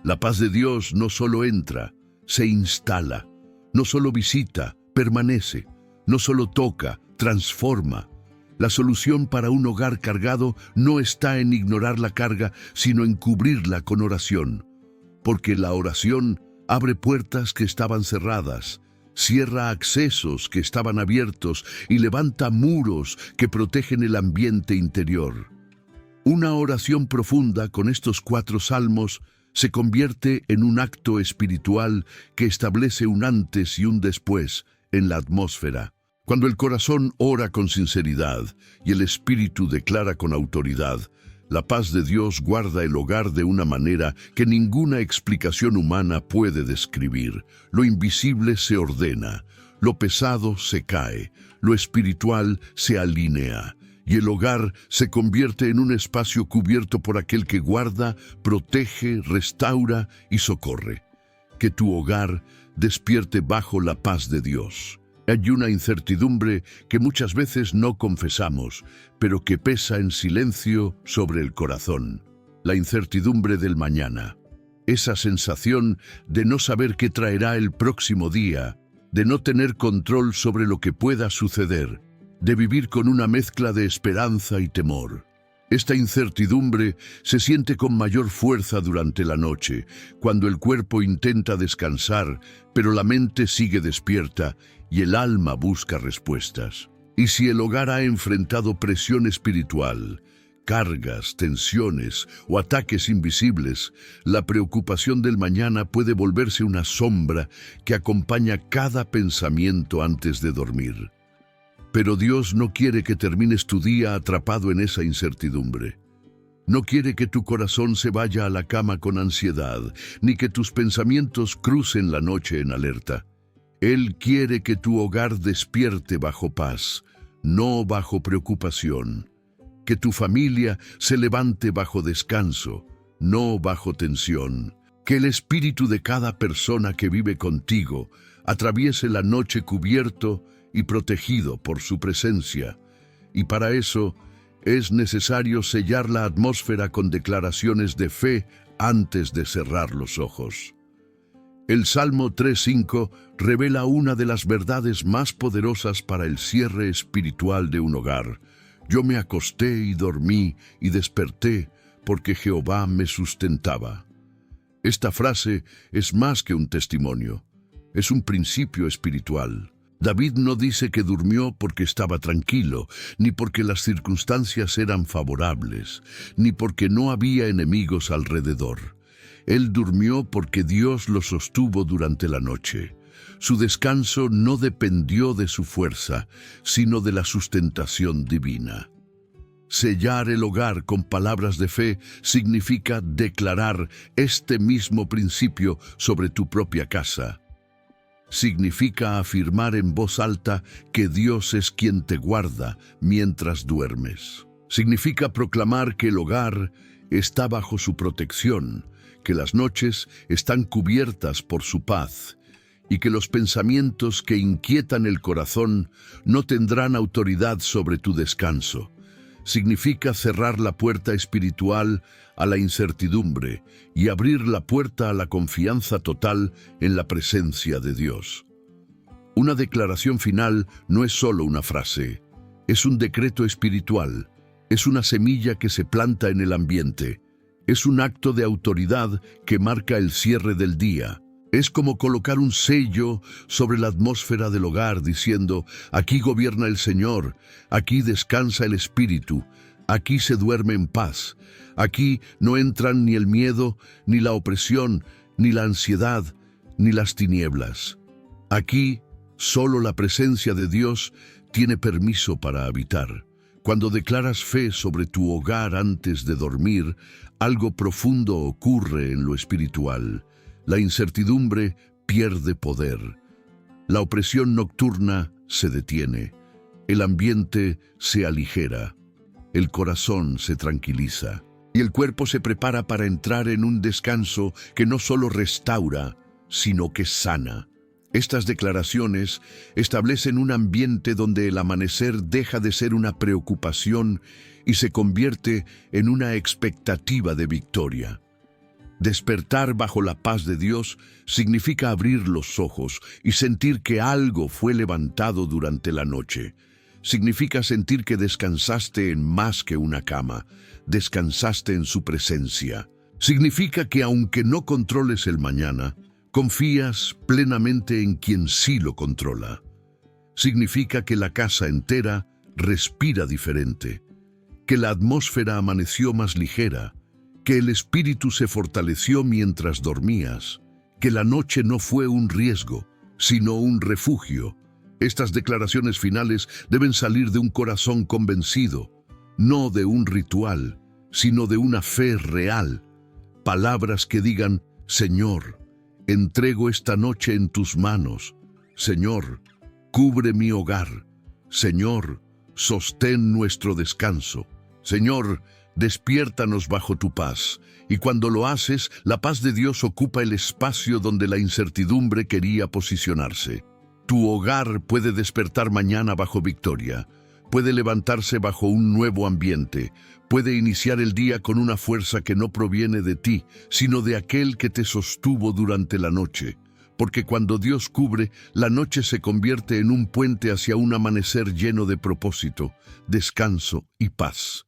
La paz de Dios no solo entra, se instala. No solo visita, permanece. No solo toca, transforma. La solución para un hogar cargado no está en ignorar la carga, sino en cubrirla con oración. Porque la oración abre puertas que estaban cerradas, cierra accesos que estaban abiertos y levanta muros que protegen el ambiente interior. Una oración profunda con estos 4 salmos se convierte en un acto espiritual que establece un antes y un después en la atmósfera. Cuando el corazón ora con sinceridad y el espíritu declara con autoridad, la paz de Dios guarda el hogar de una manera que ninguna explicación humana puede describir. Lo invisible se ordena, lo pesado se cae, lo espiritual se alinea, y el hogar se convierte en un espacio cubierto por aquel que guarda, protege, restaura y socorre. Que tu hogar despierte bajo la paz de Dios. Hay una incertidumbre que muchas veces no confesamos, pero que pesa en silencio sobre el corazón. La incertidumbre del mañana. Esa sensación de no saber qué traerá el próximo día, de no tener control sobre lo que pueda suceder, de vivir con una mezcla de esperanza y temor. Esta incertidumbre se siente con mayor fuerza durante la noche, cuando el cuerpo intenta descansar, pero la mente sigue despierta y el alma busca respuestas. Y si el hogar ha enfrentado presión espiritual, cargas, tensiones o ataques invisibles, la preocupación del mañana puede volverse una sombra que acompaña cada pensamiento antes de dormir. Pero Dios no quiere que termines tu día atrapado en esa incertidumbre. No quiere que tu corazón se vaya a la cama con ansiedad, ni que tus pensamientos crucen la noche en alerta. Él quiere que tu hogar despierte bajo paz, no bajo preocupación. Que tu familia se levante bajo descanso, no bajo tensión. Que el espíritu de cada persona que vive contigo atraviese la noche cubierto y protegido por su presencia. Y para eso, es necesario sellar la atmósfera con declaraciones de fe antes de cerrar los ojos. El Salmo 3:5 revela una de las verdades más poderosas para el cierre espiritual de un hogar. Yo me acosté y dormí y desperté porque Jehová me sustentaba. Esta frase es más que un testimonio, es un principio espiritual. David no dice que durmió porque estaba tranquilo, ni porque las circunstancias eran favorables, ni porque no había enemigos alrededor. Él durmió porque Dios lo sostuvo durante la noche. Su descanso no dependió de su fuerza, sino de la sustentación divina. Sellar el hogar con palabras de fe significa declarar este mismo principio sobre tu propia casa. Significa afirmar en voz alta que Dios es quien te guarda mientras duermes. Significa proclamar que el hogar está bajo su protección, que las noches están cubiertas por su paz y que los pensamientos que inquietan el corazón no tendrán autoridad sobre tu descanso. Significa cerrar la puerta espiritual a la incertidumbre y abrir la puerta a la confianza total en la presencia de Dios. Una declaración final no es solo una frase, es un decreto espiritual, es una semilla que se planta en el ambiente, es un acto de autoridad que marca el cierre del día. Es como colocar un sello sobre la atmósfera del hogar diciendo, aquí gobierna el Señor, aquí descansa el Espíritu, aquí se duerme en paz, aquí no entran ni el miedo, ni la opresión, ni la ansiedad, ni las tinieblas. Aquí solo la presencia de Dios tiene permiso para habitar. Cuando declaras fe sobre tu hogar antes de dormir, algo profundo ocurre en lo espiritual. La incertidumbre pierde poder. La opresión nocturna se detiene. El ambiente se aligera. El corazón se tranquiliza. Y el cuerpo se prepara para entrar en un descanso que no solo restaura, sino que sana. Estas declaraciones establecen un ambiente donde el amanecer deja de ser una preocupación y se convierte en una expectativa de victoria. Despertar bajo la paz de Dios significa abrir los ojos y sentir que algo fue levantado durante la noche. Significa sentir que descansaste en más que una cama, descansaste en su presencia. Significa que aunque no controles el mañana, confías plenamente en quien sí lo controla. Significa que la casa entera respira diferente, que la atmósfera amaneció más ligera, que el espíritu se fortaleció mientras dormías, que la noche no fue un riesgo, sino un refugio. Estas declaraciones finales deben salir de un corazón convencido, no de un ritual, sino de una fe real. Palabras que digan, Señor, entrego esta noche en tus manos. Señor, cubre mi hogar. Señor, sostén nuestro descanso. Señor, despiértanos bajo tu paz, y cuando lo haces, la paz de Dios ocupa el espacio donde la incertidumbre quería posicionarse. Tu hogar puede despertar mañana bajo victoria, puede levantarse bajo un nuevo ambiente, puede iniciar el día con una fuerza que no proviene de ti, sino de aquel que te sostuvo durante la noche. Porque cuando Dios cubre, la noche se convierte en un puente hacia un amanecer lleno de propósito, descanso y paz.